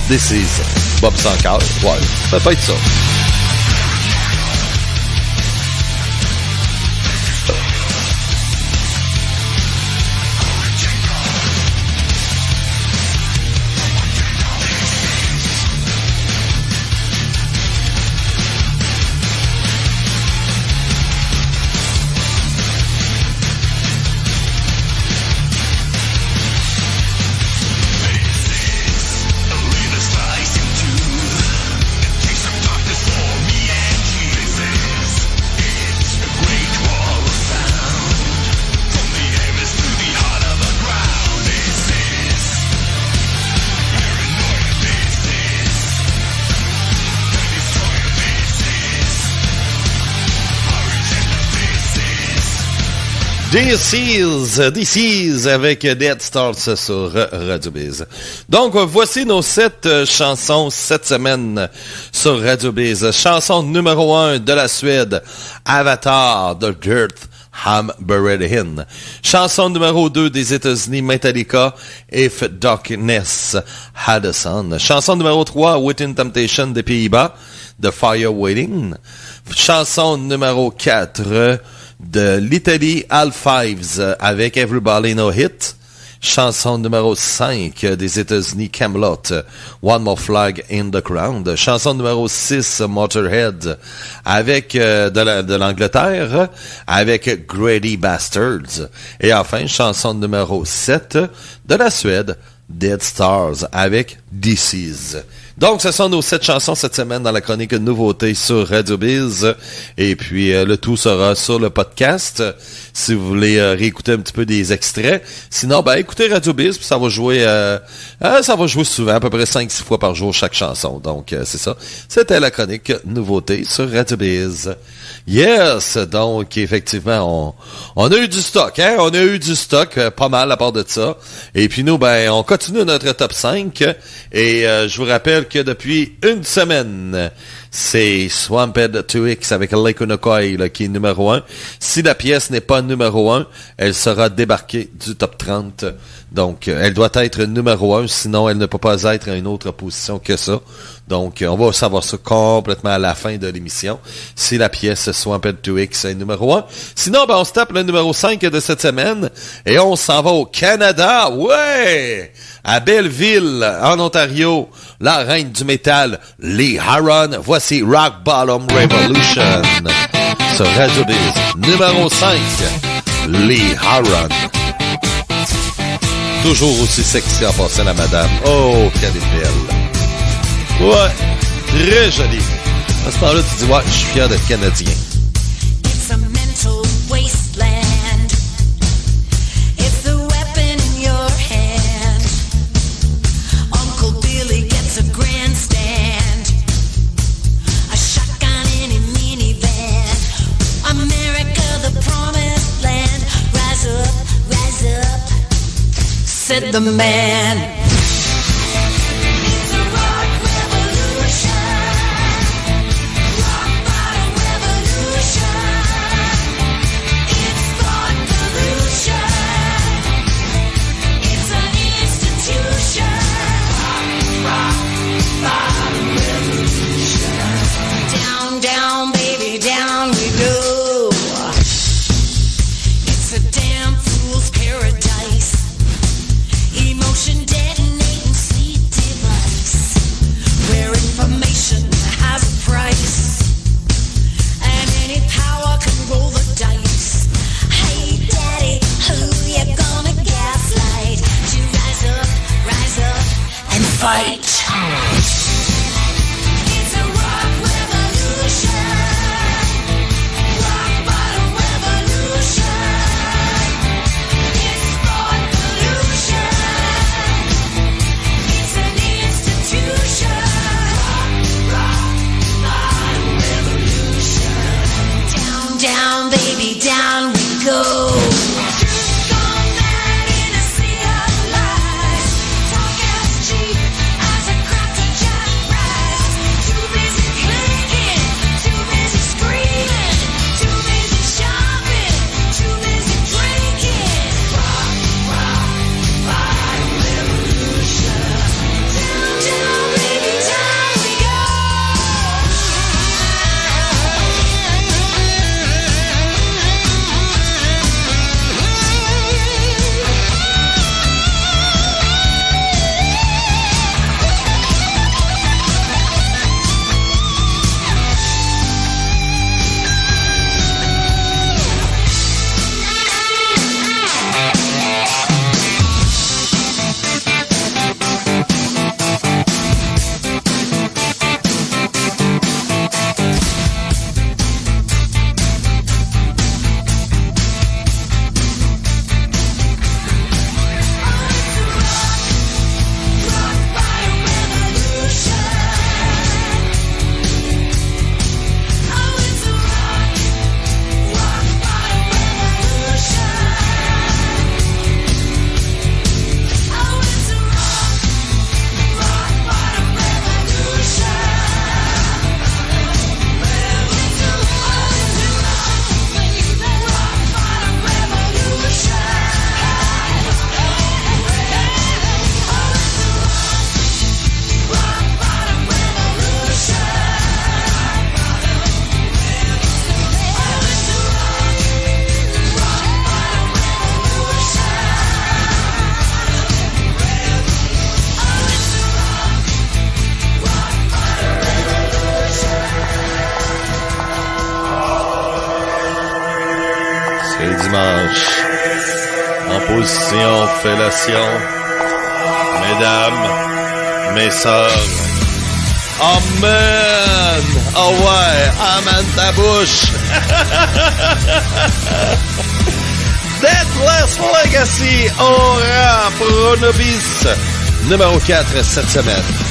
This Is. Bob Sankar, ouais. Ça peut être ça. This is avec Dead Stars sur Radio Biz. Donc, voici nos 7 chansons cette semaine sur Radio Biz. Chanson numéro 1 de la Suède, Avatar de Dirt Ham Buried In. Chanson numéro 2 des États-Unis, Metallica, If Darkness Had a Sun. Chanson numéro 3, Within Temptation des Pays-Bas, The Fire Waiting. Chanson numéro 4 de l'Italie, Al Fives avec Everybody No Hit. Chanson numéro 5 des États-Unis, Camelot, One More Flag in the Ground. Chanson numéro 6, Motorhead avec de l'Angleterre, avec Grey Bastards. Et enfin, chanson numéro 7 de la Suède, Dead Stars avec This Is. Donc, ce sont nos 7 chansons cette semaine dans la chronique nouveauté sur Radio Biz. Et puis, le tout sera sur le podcast, si vous voulez réécouter un petit peu des extraits. Sinon, ben, écoutez Radio Biz, puis ça va jouer souvent, à peu près 5-6 fois par jour chaque chanson. Donc, c'est ça. C'était la chronique nouveauté sur Radio Biz. Yes! Donc, effectivement, on a eu du stock, hein? On a eu du stock, pas mal à part de ça. Et puis nous, ben, on continue notre top 5. Et je vous rappelle que depuis une semaine, c'est Swamped 2X avec Lake Unokai qui est numéro 1. Si la pièce n'est pas numéro 1, elle sera débarquée du top 30. Donc, elle doit être numéro 1, sinon elle ne peut pas être à une autre position que ça. Donc, on va savoir ça complètement à la fin de l'émission, si la pièce Swamped 2X est numéro 1. Sinon, ben, on se tape le numéro 5 de cette semaine, et on s'en va au Canada, ouais! À Belleville, en Ontario, la reine du métal, Lee Haron. Voici Rock Bottom Revolution sur Radio Biz. Numéro 5, Lee Haron. Toujours aussi sexy en passant la madame. Oh, qu'elle est belle. Ouais, très jolie. À ce moment-là, tu dis, ouais, je suis fier d'être Canadien. It's a mental wasteland. It's the weapon in your hand. Uncle Billy gets a grandstand. A shotgun in a minivan. America, the promised land. Rise up, said the man. Revolution. dimanche. En position fellation. Mesdames, mes sœurs. Amen! Oh ouais, amen ta bouche! Deathless Legacy, Ora Pro Nobis, numéro 4 cette semaine.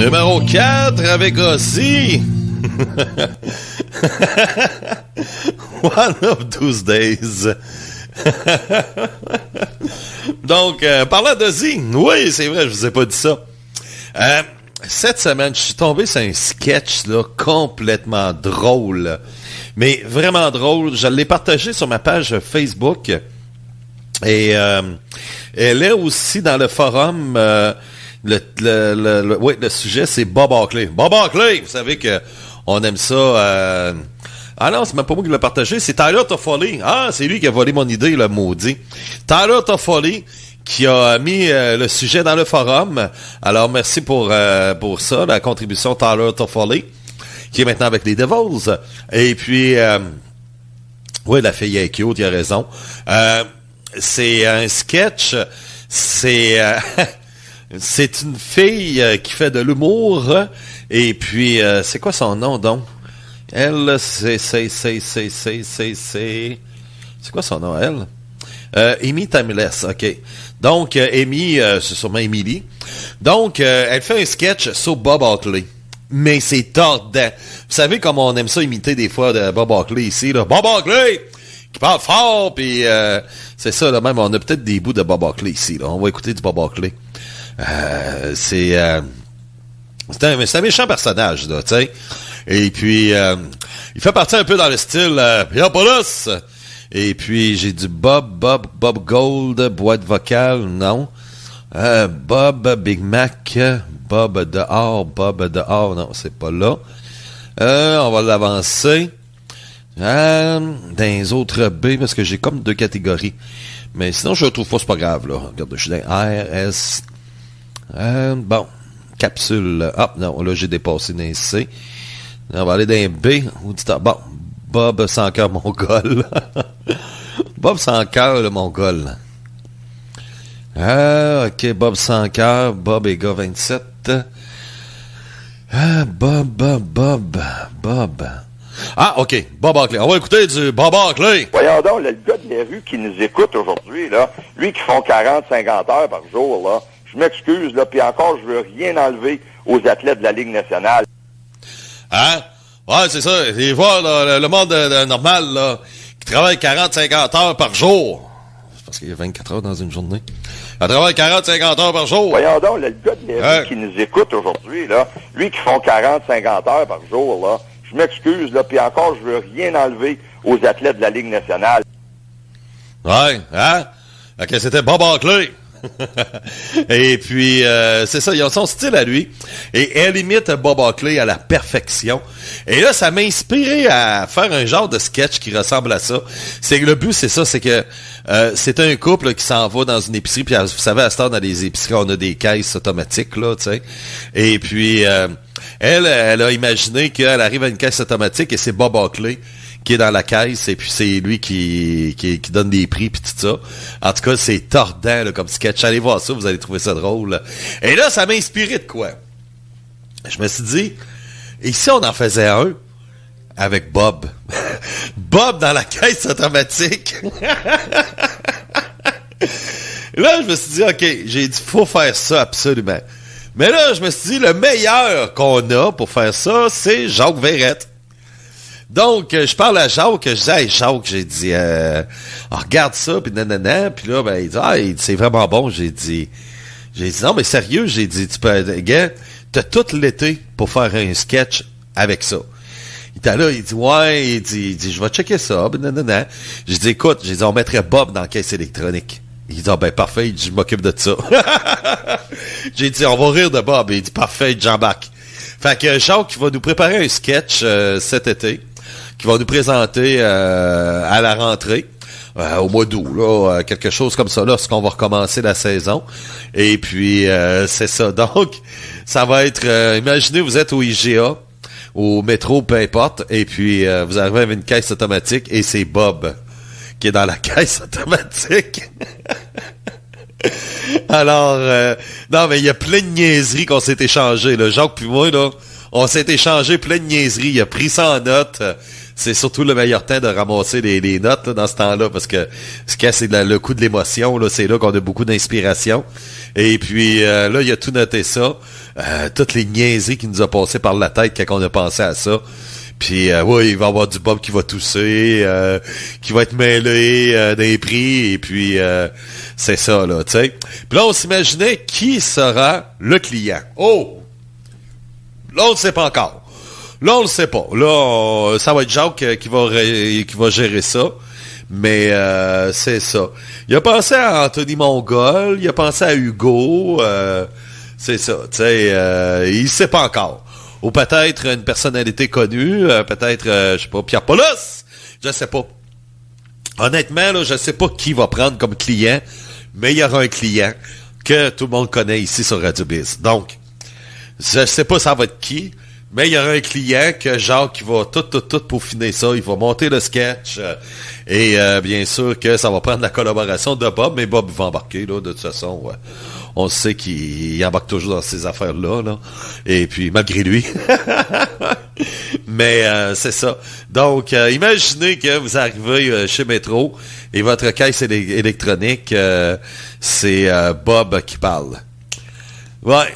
Numéro 4 avec Ozzy. One of those days. Donc, parlant d'Ozzy, oui, c'est vrai, je vous ai pas dit ça. Cette semaine, je suis tombé sur un sketch là, complètement drôle. Mais vraiment drôle. Je l'ai partagé sur ma page Facebook. Et elle est aussi dans le forum. Oui, le sujet, c'est Bob Hawkley. Bob Hawkley, vous savez que on aime ça. Ah non, c'est même pas moi qui l'ai partagé. C'est Tyler Toffoli. Ah, c'est lui qui a volé mon idée, le maudit. Tyler Toffoli qui a mis le sujet dans le forum. Alors, merci pour ça, la contribution Tyler Toffoli, qui est maintenant avec les Devils. Et puis, oui, la fille est cute, il a raison. C'est un sketch, c'est une fille qui fait de l'humour, et puis, c'est quoi son nom, donc? Elle, c'est quoi son nom, elle? Amy Timeless, OK. Donc, Amy, c'est sûrement Emily. Donc, elle fait un sketch sur Bob Hawkley. Mais c'est tordant. Vous savez comment on aime ça imiter des fois de Bob Hawkley ici, là. Bob Hawkley! Qui parle fort, puis c'est ça, là, même, on a peut-être des bouts de Bob Hawkley ici, là. On va écouter du Bob Hawkley. C'est un méchant personnage, là, tu sais. Et puis, il fait partie un peu dans le style Piopolis. Et puis, j'ai du Bob Gold, boîte vocale, non. Bob Big Mac, Bob dehors, non, c'est pas là. On va l'avancer. Dans les autres B, parce que j'ai comme 2 catégories. Mais sinon, je le trouve pas, c'est pas grave, là. Regarde, je suis dans RS. Bon. Capsule. Ah, non, là, j'ai dépassé dans C. On va aller dans B. Bon. Bob sans cœur mongol. Bob sans cœur, le mongol. OK, Bob sans cœur. Bob et gars 27. Bob. Ah, OK. Bob Hawkley. On va écouter du Bob Hawkley. Voyons donc, le gars de la rue qui nous écoute aujourd'hui, là, lui qui font 40, 50 heures par jour, là, je m'excuse, là, puis encore, je veux rien enlever aux athlètes de la Ligue nationale. Hein? Ouais, c'est ça. Les voir, là, le monde normal, là, qui travaille 40, 50 heures par jour. C'est parce qu'il y a 24 heures dans une journée. Elle travaille 40, 50 heures par jour. Voyons donc, le gars de la rue qui nous écoute aujourd'hui, là, lui qui font 40, 50 heures par jour, là, je m'excuse, là, puis encore, je veux rien enlever aux athlètes de la Ligue nationale. Ouais, hein? OK, c'était Bob Hawkley. Et puis, c'est ça, ils ont son style à lui. Et elle imite Bob Hawkley à la perfection. Et là, ça m'a inspiré à faire un genre de sketch qui ressemble à ça. C'est que le but, c'est ça, c'est que c'est un couple là, qui s'en va dans une épicerie. Puis, vous savez, à ce temps, dans les épiceries, on a des caisses automatiques, là, tu sais. Et puis, elle a imaginé qu'elle arrive à une caisse automatique et c'est Bob Hawkley qui est dans la caisse, et puis c'est lui qui donne des prix, puis tout ça. En tout cas, c'est tordant, là, comme sketch. Allez voir ça, vous allez trouver ça drôle. Et là, ça m'a inspiré de quoi? Je me suis dit, et si on en faisait un avec Bob? Bob dans la caisse automatique. Là, je me suis dit, OK, j'ai dit, faut faire ça absolument. Mais là, je me suis dit, le meilleur qu'on a pour faire ça, c'est Jacques Verrette. Donc, je parle à Jacques, je dis, hey, Jacques, j'ai dit, regarde ça, puis nanana, puis là, ben, il dit, c'est vraiment bon, j'ai dit, non, mais sérieux, j'ai dit, tu peux, gars, t'as tout l'été pour faire un sketch avec ça. Il était là, il dit, ouais, il dit, je vais checker ça, puis nanana. J'ai dit, écoute, j'ai dit, on mettrait Bob dans la caisse électronique. Il dit, ben, parfait, il dit, je m'occupe de ça. J'ai dit, on va rire de Bob, il dit, parfait, j'embarque. Fait que Jacques va nous préparer un sketch cet été, qui va nous présenter à la rentrée, au mois d'août, là, quelque chose comme ça, lorsqu'on va recommencer la saison. Et puis, c'est ça. Donc, ça va être, imaginez, vous êtes au IGA, au métro, peu importe, et puis vous arrivez avec une caisse automatique, et c'est Bob qui est dans la caisse automatique. Alors, non, mais il y a plein de niaiseries qu'on s'est échangées, là. Jacques puis moi, là, on s'est échangé plein de niaiseries. Il a pris ça en note. c'est surtout le meilleur temps de ramasser les notes là, dans ce temps-là, parce que quand c'est le coup de l'émotion, là, c'est là qu'on a beaucoup d'inspiration. Et puis là, il a tout noté ça. Toutes les niaiseries qui nous a passé par la tête quand on a pensé à ça. Puis ouais, il va y avoir du Bob qui va tousser, qui va être mêlé des prix, et puis c'est ça, là, tu sais. Puis là, on s'imaginait qui sera le client. Oh! Là, on ne sait pas encore. Là, on le sait pas. Là, ça va être Jacques qui va gérer ça. Mais c'est ça. Il a pensé à Anthony Mongol, il a pensé à Hugo. C'est ça. Tu sais, il sait pas encore. Ou peut-être une personnalité connue, peut-être, je sais pas, Pierre Paulos. Je sais pas. Honnêtement, là, je sais pas qui va prendre comme client, mais il y aura un client que tout le monde connaît ici sur Radio Biz. Donc, je sais pas ça va être qui, mais il y aura un client que Jacques qui va tout peaufiner ça. Il va monter le sketch. Et bien sûr que ça va prendre la collaboration de Bob, mais Bob va embarquer, là, de toute façon. Ouais. On sait qu'il embarque toujours dans ces affaires-là, là. Et puis, malgré lui. Mais c'est ça. Donc, imaginez que vous arrivez chez Métro et votre caisse électronique, c'est Bob qui parle. Ouais.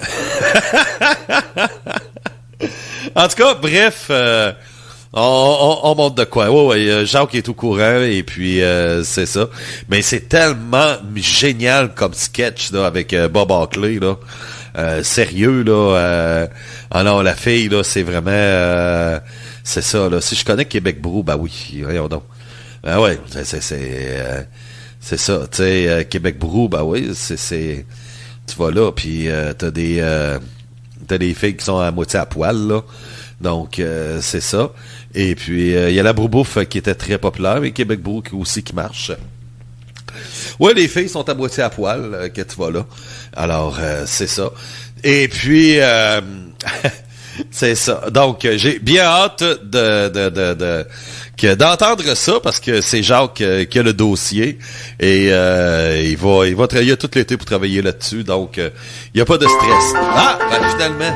En tout cas, bref, on monte de quoi. Ouais, Jacques est au courant, et puis c'est ça. Mais c'est tellement génial comme sketch là, avec Bob Hockley, là. Sérieux, là. Alors, la fille, là, c'est vraiment... c'est ça, là. Si je connais Québec Brou, ben oui, voyons donc. Ah ouais, c'est ça, tu sais, Québec Brou, ben oui, c'est... Tu vas là, puis t'as des filles qui sont à moitié à poil, là. Donc, c'est ça. Et puis, il y a la Broubouffe qui était très populaire, mais Québec Brou aussi qui marche. Ouais, les filles sont à moitié à poil, que tu vas là. Alors, c'est ça. Et puis, c'est ça. Donc, j'ai bien hâte d'entendre ça, parce que c'est Jacques qui a le dossier, et il va travailler tout l'été pour travailler là-dessus, donc il n'y a pas de stress. Ah, ben, finalement...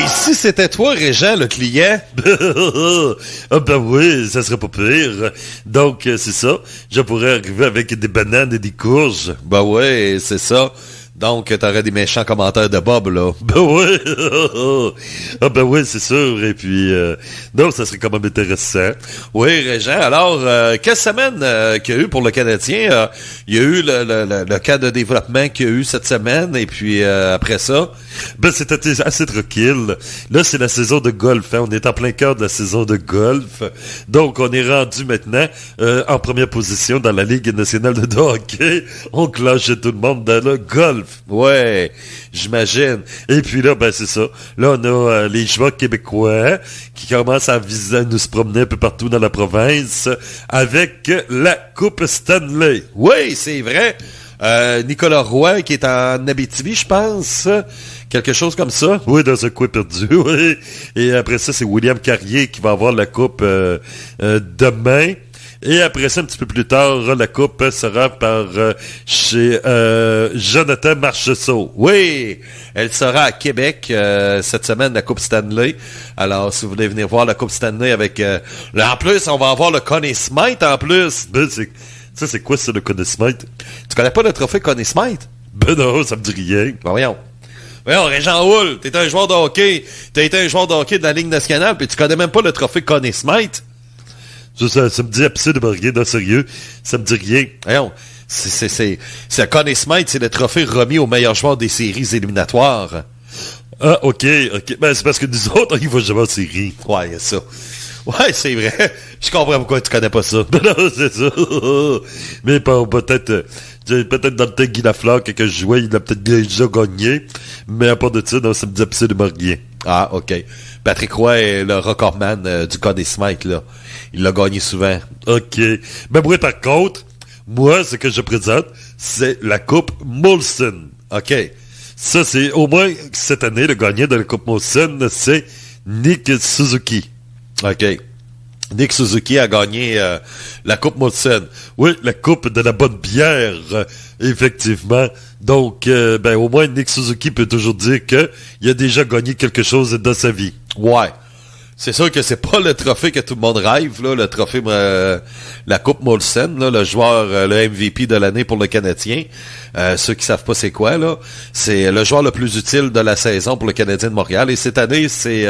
Si c'était toi, Régent, le client, ah ben oui, ça serait pas pire. Donc, c'est ça. Je pourrais arriver avec des bananes et des courges. Ben ouais, c'est ça. Donc, t'aurais des méchants commentaires de Bob, là. Ben ouais. Ah ben ouais, c'est sûr. Et puis, non, ça serait quand même intéressant. Oui, Régent. Alors, quelle semaine qu'il y a eu pour le Canadien? Il y a eu le cas de développement qu'il y a eu cette semaine. Et puis, après ça, ben c'était assez tranquille. Là, c'est la saison de golf. Hein. On est en plein cœur de la saison de golf. Donc, on est rendu maintenant en première position dans la Ligue nationale de hockey. On clenche tout le monde dans le golf. Ouais, j'imagine. Et puis là, ben c'est ça. Là, on a les joueurs québécois qui commencent à nous se promener un peu partout dans la province avec la Coupe Stanley. Oui, c'est vrai. Nicolas Roy qui est en Abitibi, je pense. Quelque chose comme ça. Oui, dans un coin perdu, oui. Et après ça, c'est William Carrier qui va avoir la Coupe demain. Et après ça, un petit peu plus tard, la coupe sera par chez Jonathan Marchessault. Oui, elle sera à Québec cette semaine, la Coupe Stanley. Alors, si vous voulez venir voir la Coupe Stanley avec... en plus, on va avoir le Conn Smythe en plus. Ben, c'est quoi ça, le Conn Smythe? Tu connais pas le trophée Conn Smythe? Ben non, ça me dit rien. Ben voyons. Voyons, Régent Houle, t'es un joueur de hockey. T'as été un joueur de hockey de la Ligue nationale, puis tu connais même pas le trophée Conn Smythe? Ça me dit absolument rien, non, sérieux. Ça me dit rien. Voyons, c'est Conn Smythe, c'est le trophée remis au meilleur joueur des séries éliminatoires. Ah, ok. Ben, c'est parce que nous autres, il va jamais en série. Ouais, il y a ça. Ouais, c'est vrai. Je comprends pourquoi tu connais pas ça. Ben non, c'est ça. Mais peut-être dans le temps Guy Lafleur, quand je jouais, il a peut-être déjà gagné. Mais à part de ça, non, ça me dit absolument rien. Ah, ok. Patrick Roy est le recordman du Conn Smythe, là. Il l'a gagné souvent. OK. Ben, oui, par contre, Moi, ce que je présente, c'est la Coupe Molson. OK. Ça, c'est au moins cette année, le gagnant de la Coupe Molson, c'est Nick Suzuki. OK. Nick Suzuki a gagné la Coupe Molson. Oui, la Coupe de la bonne bière, effectivement. Donc, au moins, Nick Suzuki peut toujours dire qu'il a déjà gagné quelque chose dans sa vie. Ouais. C'est sûr que c'est pas le trophée que tout le monde rêve, là, le trophée, la Coupe Molson, là, le joueur, le MVP de l'année pour le Canadien. Ceux qui savent pas c'est quoi, là, c'est le joueur le plus utile de la saison pour le Canadien de Montréal. Et cette année, c'est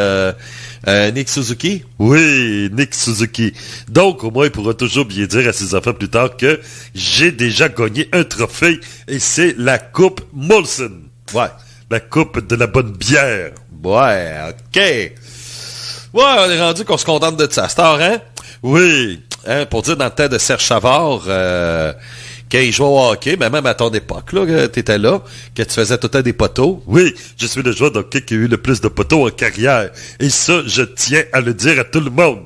Nick Suzuki. Oui, Nick Suzuki. Donc, au moins, il pourra toujours bien dire à ses enfants plus tard que j'ai déjà gagné un trophée et c'est la Coupe Molson. Ouais, la Coupe de la bonne bière. Ouais, OK. Ouais, on est rendu qu'on se contente de ça. C'est hein? Oui. Hein, pour dire dans le temps de Serge Savard, quand il jouait au hockey, même à ton époque, là, t'étais là, que tu faisais tout le temps des poteaux. Oui, je suis le joueur de hockey qui a eu le plus de poteaux en carrière. Et ça, je tiens à le dire à tout le monde.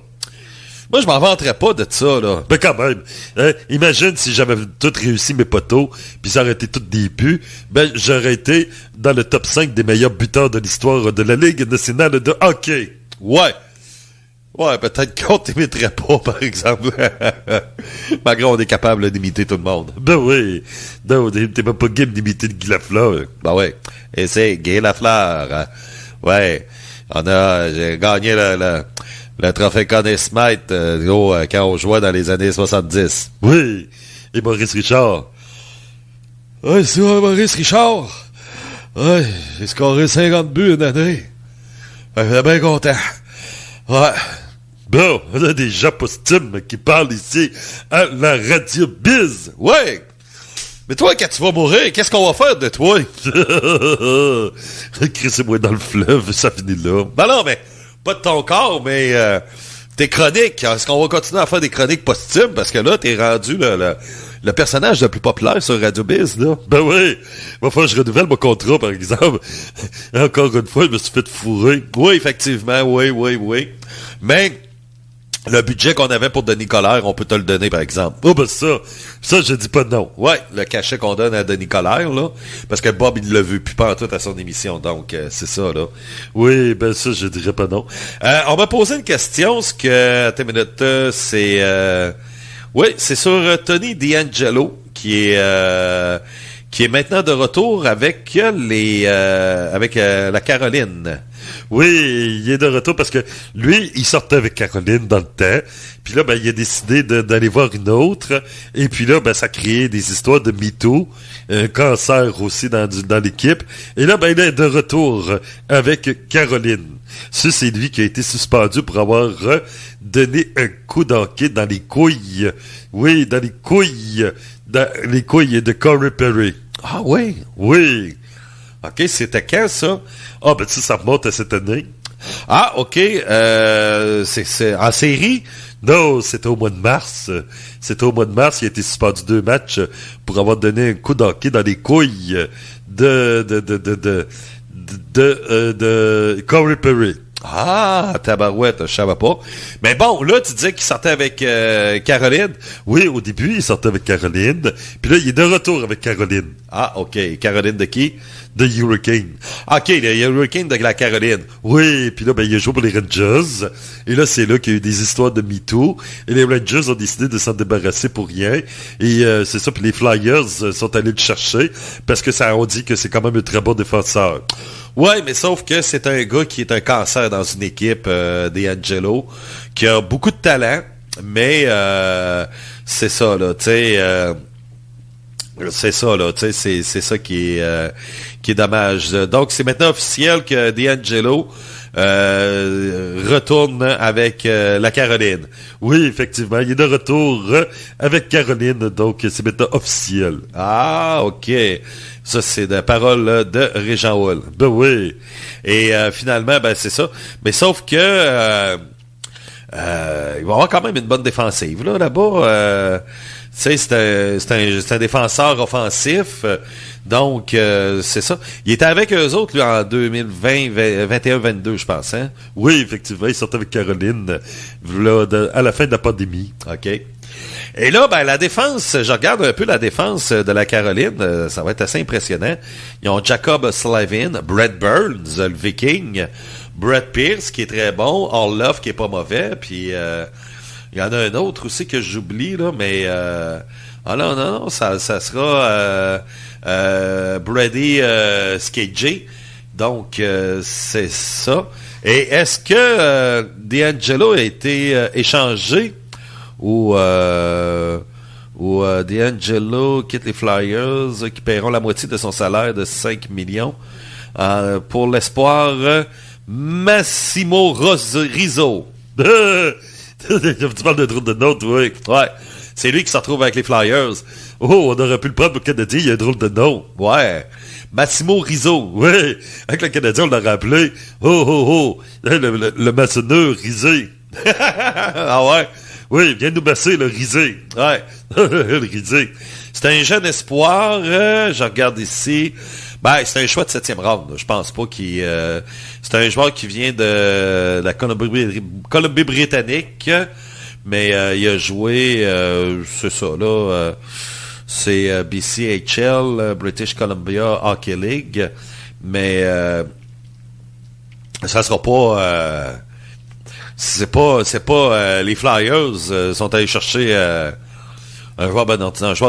Moi, je m'en vanterais pas de ça, là. Ben quand même, hein, imagine si j'avais tout réussi mes poteaux, puis ça aurait été tous des buts, ben j'aurais été dans le top 5 des meilleurs buteurs de l'histoire de la Ligue nationale de hockey. Ouais. Ouais, peut-être qu'on t'imiterait pas, par exemple. Malgré on est capable d'imiter tout le monde. Ben oui. Non, t'es même pas game d'imiter Guy Lafleur. Ben ouais. Et c'est Guy Lafleur. Hein. Ouais. J'ai gagné le trophée Conn Smythe quand on jouait dans les années 70. Oui. Et Maurice Richard. Ouais, c'est vrai, Maurice Richard. Ouais, j'ai scoré 50 buts une année. Ouais, j'étais bien content. Ouais. Bon, on a des gens posthumes qui parlent ici à la Radio Biz. Ouais. Mais toi, quand tu vas mourir, qu'est-ce qu'on va faire de toi? Crissez-moi dans le fleuve, ça finit là. Ben non, mais pas de ton corps, mais tes chroniques. Est-ce qu'on va continuer à faire des chroniques posthumes? Parce que là, t'es rendu le personnage le plus populaire sur Radio Biz, là. Ben oui. Va falloir que je renouvelle mon contrat, par exemple. Encore une fois, je me suis fait fourrer. Oui, effectivement, oui. Mais le budget qu'on avait pour Denis Collaert, on peut te le donner, par exemple. Oh, ben ça, je dis pas non. Ouais, le cachet qu'on donne à Denis Collaert, là, parce que Bob, il l'a vu plus pas en tout à son émission, donc c'est ça, là. Oui, ben ça, je dirais pas non. On m'a posé une question, attends une minute, c'est... oui, c'est sur Tony D'Angelo, qui est maintenant de retour avec la Caroline. Oui, il est de retour parce que lui, il sortait avec Caroline dans le temps. Puis là, ben, il a décidé d'aller voir une autre. Et puis là, ben, ça a créé des histoires de MeToo, cancer aussi dans l'équipe. Et là, ben, il est de retour avec Caroline. Ça, c'est lui qui a été suspendu pour avoir donné un coup d'hockey dans les couilles. Oui, dans les couilles de Corey Perry. Ah oui? Oui. OK, c'était quand, ça? Ah, ben ça remonte à cette année. Ah, OK. C'est en série? Non, c'était au mois de mars. Il a été suspendu 2 matchs pour avoir donné un coup d'hockey dans les couilles de Corey Perry. Ah, tabarouette, je savais pas. Mais bon, là, tu disais qu'il sortait avec Caroline. Oui, au début, il sortait avec Caroline. Puis là, il est de retour avec Caroline. Ah, OK. Caroline de qui? De Hurricane. OK, le Hurricane de la Caroline. Oui, puis là, ben, il a joué pour les Rangers. Et là, c'est là qu'il y a eu des histoires de MeToo. Et les Rangers ont décidé de s'en débarrasser pour rien. Et c'est ça, puis les Flyers sont allés le chercher parce que ça, on dit que c'est quand même un très bon défenseur. Ouais, mais sauf que c'est un gars qui est un cancer dans une équipe, D'Angelo, qui a beaucoup de talent, mais c'est ça, là, tu sais... c'est ça, là, tu sais, c'est ça qui est dommage. Donc, c'est maintenant officiel que D'Angelo retourne avec la Caroline. Oui, effectivement, il est de retour avec Caroline, donc c'est maintenant officiel. Ah, OK. Ça, c'est de parole de Régent Hall. Ben oui. Et finalement, ben c'est ça. Mais sauf que il va y avoir quand même une bonne défensive là-bas. Tu sais, c'est un défenseur offensif. Donc, c'est ça. Il était avec eux autres, lui, en 2020, 21-22, je pense, hein? Oui, effectivement, il sortait avec Caroline là, à la fin de la pandémie. OK. Et là, ben, la défense, je regarde un peu la défense de la Caroline, ça va être assez impressionnant. Ils ont Jacob Slavin, Brett Burns, le Viking, Brett Pierce, qui est très bon, Orlov, qui est pas mauvais, puis il y en a un autre aussi que j'oublie, là, mais non, ça sera Brady Skage. Donc, c'est ça. Et est-ce que D'Angelo a été échangé ou D'Angelo quitte les Flyers qui paieront la moitié de son salaire de 5 millions pour l'espoir Massimo Rizzo. Tu parles de drôle de note, oui. Ouais. C'est lui qui se retrouve avec les Flyers. Oh, on aurait pu le prendre pour le Canadien, il y a un drôle de nom. Ouais. Massimo Rizzo. Oui, avec le Canadien, on l'a rappelé. Le maçonneur risé. Ah ouais? Oui, viens nous masser, le risé. Ouais. Le risé. C'est un jeune espoir. Je regarde ici. Ben, c'est un choix de 7e round. Je pense pas qu'il... c'est un joueur qui vient de la Colombie-Britannique. Mais il a joué... c'est ça, là... c'est BCHL, British Columbia Hockey League. Mais ça sera pas... c'est pas les Flyers sont allés chercher un joueur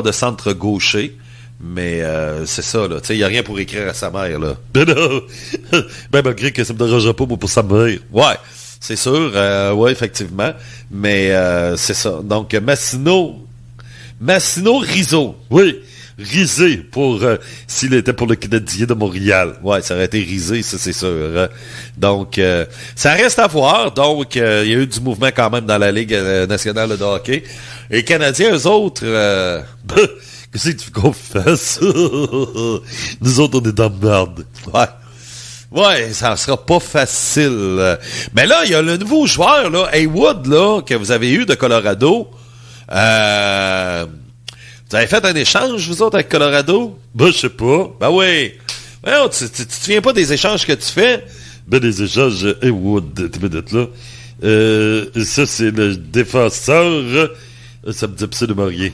de centre gaucher. Mais c'est ça, là. Tu sais, il n'y a rien pour écrire à sa mère, là. Non. Ben, malgré que ça me dérangera pas, moi, pour sa mère. Ouais, c'est sûr. Ouais, effectivement. Mais c'est ça. Donc, Massimo Rizzo. Oui, risé pour s'il était pour le Canadien de Montréal. Ouais, ça aurait été risé, ça, c'est sûr. Donc, ça reste à voir. Donc, il y a eu du mouvement quand même dans la Ligue nationale de hockey. Et les Canadiens, eux autres... Qu'est-ce que tu veux qu'on fasse? Nous autres, on est dans la merde. Ouais. Ouais, ça sera pas facile. Mais là, il y a le nouveau joueur, là, Haywood, là, que vous avez eu de Colorado. Vous avez fait un échange, vous autres, avec Colorado? Ben, je sais pas. Ben oui. Ouais, tu te souviens pas des échanges que tu fais? Ben, des échanges Haywood, tu minutes là. Ça, c'est le défenseur. Ça me dit absolument rien.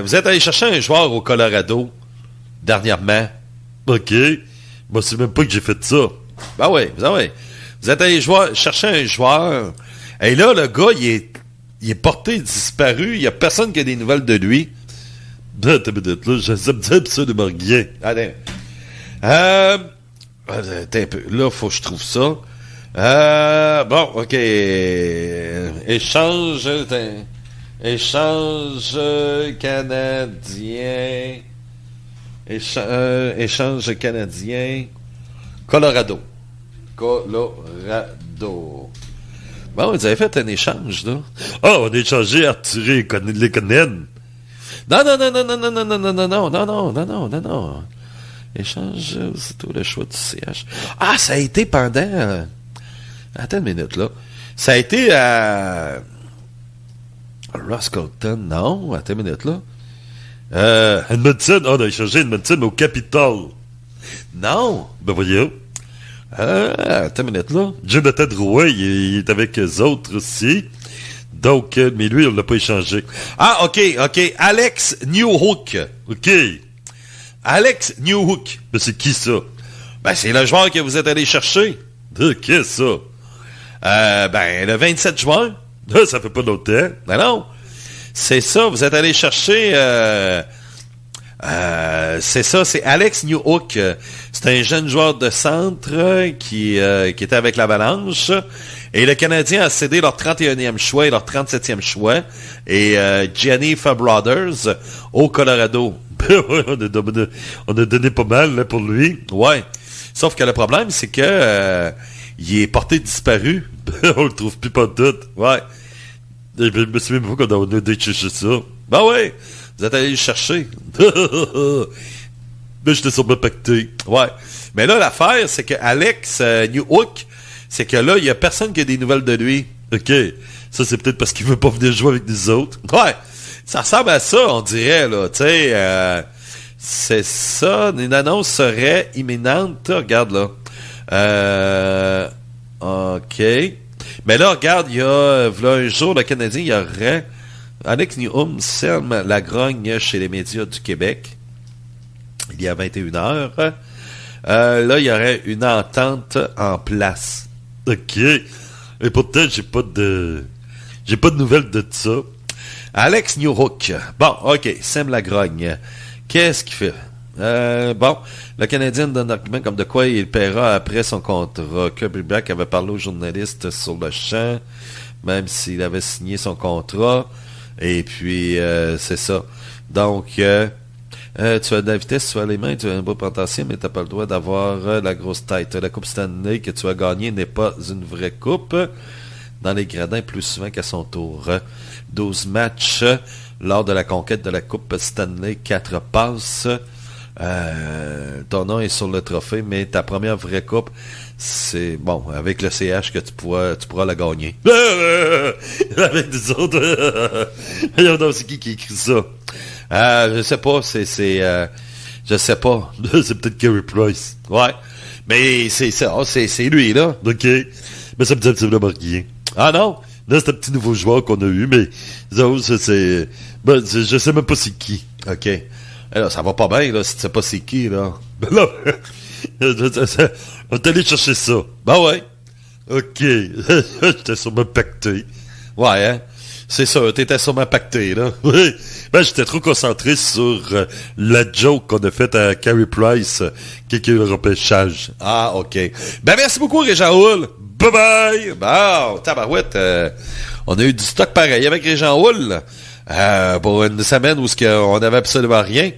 Vous êtes allé chercher un joueur au Colorado, dernièrement. OK. Moi, c'est même pas que j'ai fait ça. Ben oui. Vous êtes allé chercher un joueur. Et là, le gars, il est porté disparu. Il y a personne qui a des nouvelles de lui. Ben, t'as minute là. Ça me dit absolument rien. Allez. Attends un peu. Là, faut que je trouve ça. Bon, OK. Échange canadien. Échange canadien. Colorado. Bon, vous avez fait un échange, là. Oh, on a échangé Arthur et Lekonen. Non. Échange, c'est tout le choix du CH. Ah, ça a été pendant... Attends une minute, là. Ça a été à... Ross Colton, non. Attends une minute, là. Edmonton, on a échangé Edmonton au Capitol. Non. Ben voyons. Attends une minute, là. Jonathan Drouin, il est avec eux autres aussi. Donc, mais lui, on l'a pas échangé. Ah, OK. Alex Newhook. OK. Alex Newhook. Ben, c'est qui ça? Ben, c'est le joueur que vous êtes allé chercher. Qu'est-ce ça? Ben, le 27 juin. Ça fait pas longtemps. Ben non. C'est ça, vous êtes allé chercher... c'est ça, c'est Alex Newhook. C'est un jeune joueur de centre qui était avec l'Avalanche. Et le Canadien a cédé leur 31e choix et leur 37e choix. Et Gianni Brothers au Colorado. On a donné pas mal là, pour lui. Ouais. Sauf que le problème, c'est que il est porté disparu. On le trouve plus pas tout. Ouais. Je me souviens même pas qu'on a été chercher ça. Ben ouais. Vous êtes allé le chercher. Mais j'étais sûrement pacté. Ouais. Mais là, l'affaire, c'est que Alex Newhook, c'est que là, il y a personne qui a des nouvelles de lui. OK. Ça, c'est peut-être parce qu'il veut pas venir jouer avec nous autres. Ouais. Ça ressemble à ça, on dirait, là. Tu sais, c'est ça. Une annonce serait imminente. Regarde, là. OK. Mais là, regarde, il y a, v'là un jour, le Canadien, il y aurait Alex Newhomme sème la grogne chez les médias du Québec. Il y a 21 heures. Là, il y aurait une entente en place. OK. Et pourtant, j'ai pas de nouvelles de ça. Alex Newhook. Bon, OK, sème la grogne. Qu'est-ce qu'il fait? Bon, le Canadien donne un argument comme de quoi il paiera après son contrat. Kirby Black avait parlé aux journalistes sur le champ, même s'il avait signé son contrat. Et puis, c'est ça. Donc, tu as de la vitesse, tu as les mains, tu as un beau potentiel, mais tu n'as pas le droit d'avoir la grosse tête. La Coupe Stanley que tu as gagnée n'est pas une vraie coupe. Dans les gradins, plus souvent qu'à son tour. 12 matchs lors de la conquête de la Coupe Stanley, 4 passes. Ton nom est sur le trophée, mais ta première vraie coupe, c'est bon, avec le CH que tu pourras la gagner. Avec des autres. C'est qui écrit ça? Je sais pas, je sais pas. C'est peut-être Carey Price. Ouais. Mais c'est ça, c'est lui, là. OK. Mais ça me dit absolument rien. Ah non? Là, c'est un petit nouveau joueur qu'on a eu, mais c'est... Ben, je sais même pas c'est qui. OK. Là, ça va pas bien, là, si tu sais pas c'est qui, là. Ben là, on est allé chercher ça. Ben ouais. OK. J'étais sûrement pacté. Ouais, hein? C'est ça, t'étais sûrement pacté, là. Oui. Ben, j'étais trop concentré sur la joke qu'on a faite à Carey Price, qui a eu le repêchage. Ah, OK. Ben, merci beaucoup, Régent Houle. Bye-bye! Bon, tabarouette, on a eu du stock pareil avec Régent Houle. Pour une semaine où on n'avait absolument rien.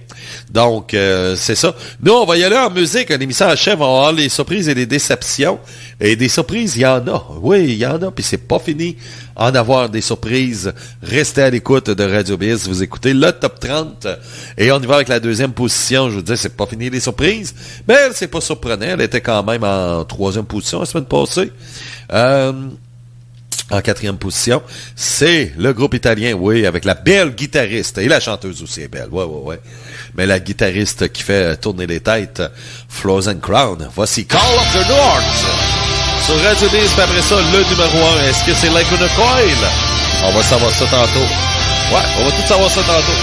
Donc, c'est ça. Nous, on va y aller en musique. L'émission achève. On va avoir les surprises et les déceptions. Et des surprises, il y en a. Oui, il y en a. Puis c'est pas fini en avoir des surprises. Restez à l'écoute de Radio Biz. Vous écoutez le Top 30. Et on y va avec la deuxième position. Je vous dis, c'est pas fini les surprises. Mais c'est pas surprenant. Elle était quand même en troisième position la semaine passée. En quatrième position, c'est le groupe italien, oui, avec la belle guitariste. Et la chanteuse aussi est belle, ouais. Mais la guitariste qui fait tourner les têtes, Frozen Crown. Voici Call of the North. Sur Radio Biz, puis après ça, le numéro 1. Est-ce que c'est Lacuna Coil? On va savoir ça tantôt. Ouais, on va tout savoir ça tantôt.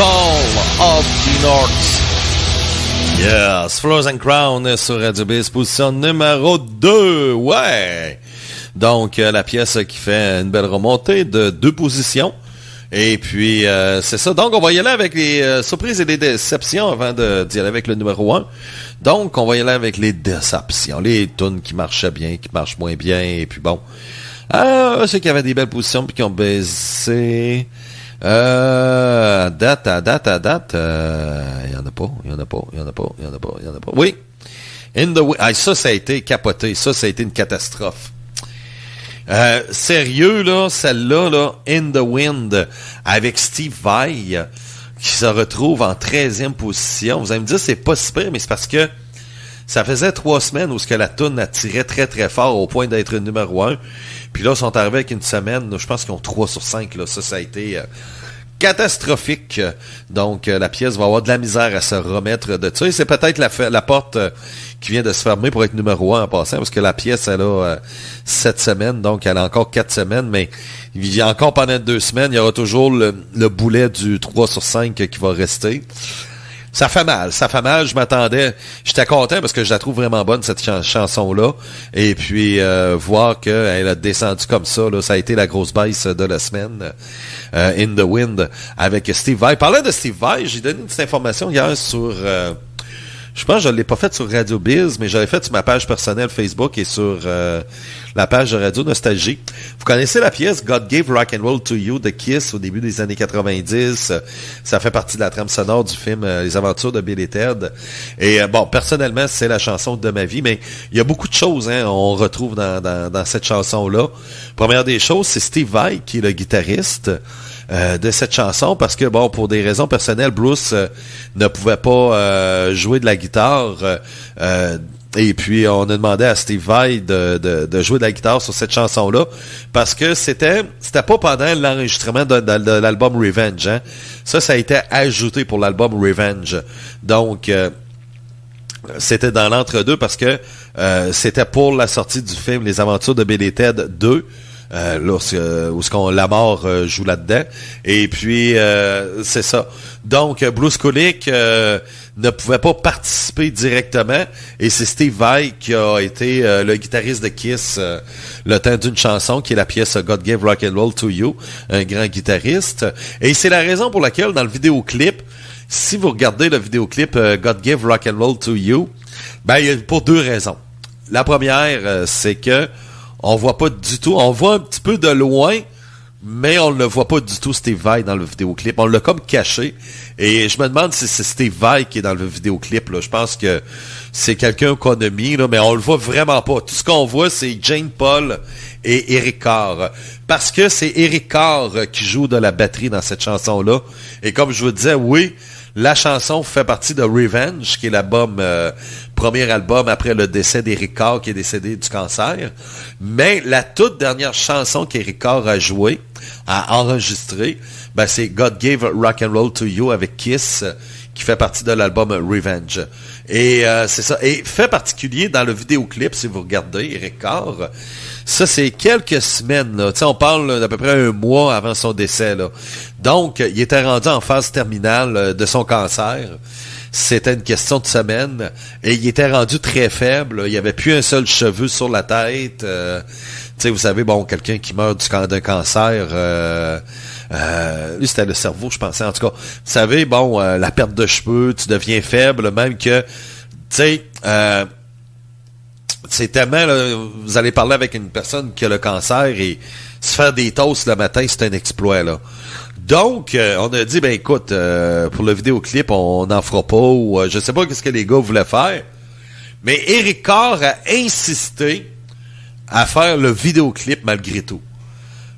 Call of the North. Yes, Flowers and Crown sur Radio Biz, position numéro 2. Ouais! Donc, la pièce qui fait une belle remontée de 2 positions. Et puis, c'est ça. Donc, on va y aller avec les surprises et les déceptions avant d'y aller avec le numéro 1. Donc, on va y aller avec les déceptions. Les tunes qui marchaient bien, qui marchent moins bien. Et puis bon. Je sais qu'il y avait des belles positions puis qui ont baissé. Date. Il y en a pas. Oui. In the Wind. Ça a été capoté. Ça a été une catastrophe. Sérieux, là, celle-là, là, In the Wind, avec Steve Vai, qui se retrouve en 13e position. Vous allez me dire, c'est pas si pire, mais c'est parce que ça faisait 3 semaines où ce que la toune attirait très, très fort au point d'être numéro 1. Puis là, ils sont arrivés avec une semaine, je pense qu'ils ont 3 sur 5, là. Ça a été catastrophique. Donc, la pièce va avoir de la misère à se remettre de ça. Et c'est peut-être la porte qui vient de se fermer pour être numéro 1 en passant, parce que la pièce, elle a 7 semaines, donc elle a encore 4 semaines, mais il y a encore pendant 2 semaines, il y aura toujours le boulet du 3 sur 5 qui va rester. Ça fait mal, je m'attendais, j'étais content parce que je la trouve vraiment bonne cette chanson-là, et puis voir qu'elle a descendu comme ça, là, ça a été la grosse baisse de la semaine, In the Wind, avec Steve Vai. Parlant de Steve Vai, j'ai donné une petite information hier sur... je pense que je ne l'ai pas fait sur Radio Biz, mais je l'ai fait sur ma page personnelle Facebook et sur la page de Radio Nostalgie. Vous connaissez la pièce God Gave Rock and Roll to You de Kiss au début des années 90. Ça fait partie de la trame sonore du film Les Aventures de Bill et Ted. Et bon, personnellement, c'est la chanson de ma vie, mais il y a beaucoup de choses on retrouve dans cette chanson-là. Première des choses, c'est Steve Vai qui est le guitariste de cette chanson, parce que, bon, pour des raisons personnelles, Bruce ne pouvait pas jouer de la guitare, et puis on a demandé à Steve Vai de jouer de la guitare sur cette chanson-là, parce que c'était pas pendant l'enregistrement de l'album Revenge, hein. Ça a été ajouté pour l'album Revenge. Donc, c'était dans l'entre-deux, parce que c'était pour la sortie du film Les Aventures de Bill et Ted 2, où la mort joue là-dedans. Et puis, c'est ça. Donc, Bruce Kulick ne pouvait pas participer directement. Et c'est Steve Vai qui a été le guitariste de Kiss le temps d'une chanson, qui est la pièce God Gave Rock and Roll to You, un grand guitariste. Et c'est la raison pour laquelle, dans le vidéoclip, si vous regardez le vidéoclip God Gave Rock and Roll to You, ben, il y a pour 2 raisons. La première, c'est que on voit pas du tout, on voit un petit peu de loin, mais on ne le voit pas du tout, Steve Vai, dans le vidéoclip. On l'a comme caché. Et je me demande si c'est Steve Vai qui est dans le vidéoclip, là. Je pense que c'est quelqu'un qu'on a mis, là, mais on le voit vraiment pas. Tout ce qu'on voit, c'est Jane Paul et Eric Carr. Parce que c'est Eric Carr qui joue de la batterie dans cette chanson-là. Et comme je vous disais, oui, la chanson fait partie de Revenge, qui est l'album, premier album après le décès d'Eric Carr, qui est décédé du cancer. Mais la toute dernière chanson qu'Eric Carr a jouée, a enregistrée, ben c'est God Gave Rock and Roll to You avec Kiss, qui fait partie de l'album Revenge. Et c'est ça. Et fait particulier dans le vidéoclip, si vous regardez, Eric Carr, ça c'est quelques semaines, là. On parle d'à peu près 1 mois avant son décès, là. Donc, il était rendu en phase terminale de son cancer. C'était une question de semaine. Et il était rendu très faible. Il n'y avait plus un seul cheveu sur la tête. Vous savez, bon, quelqu'un qui meurt d'un cancer... lui, c'était le cerveau, je pensais. En tout cas, vous savez, bon, la perte de cheveux, tu deviens faible, même que, tu sais, c'est tellement, là, vous allez parler avec une personne qui a le cancer et se faire des toasts le matin, c'est un exploit, là. Donc, on a dit, ben écoute, pour le vidéoclip, on n'en fera pas, ou je sais pas qu'est-ce que les gars voulaient faire, mais Eric Carr a insisté à faire le vidéoclip malgré tout.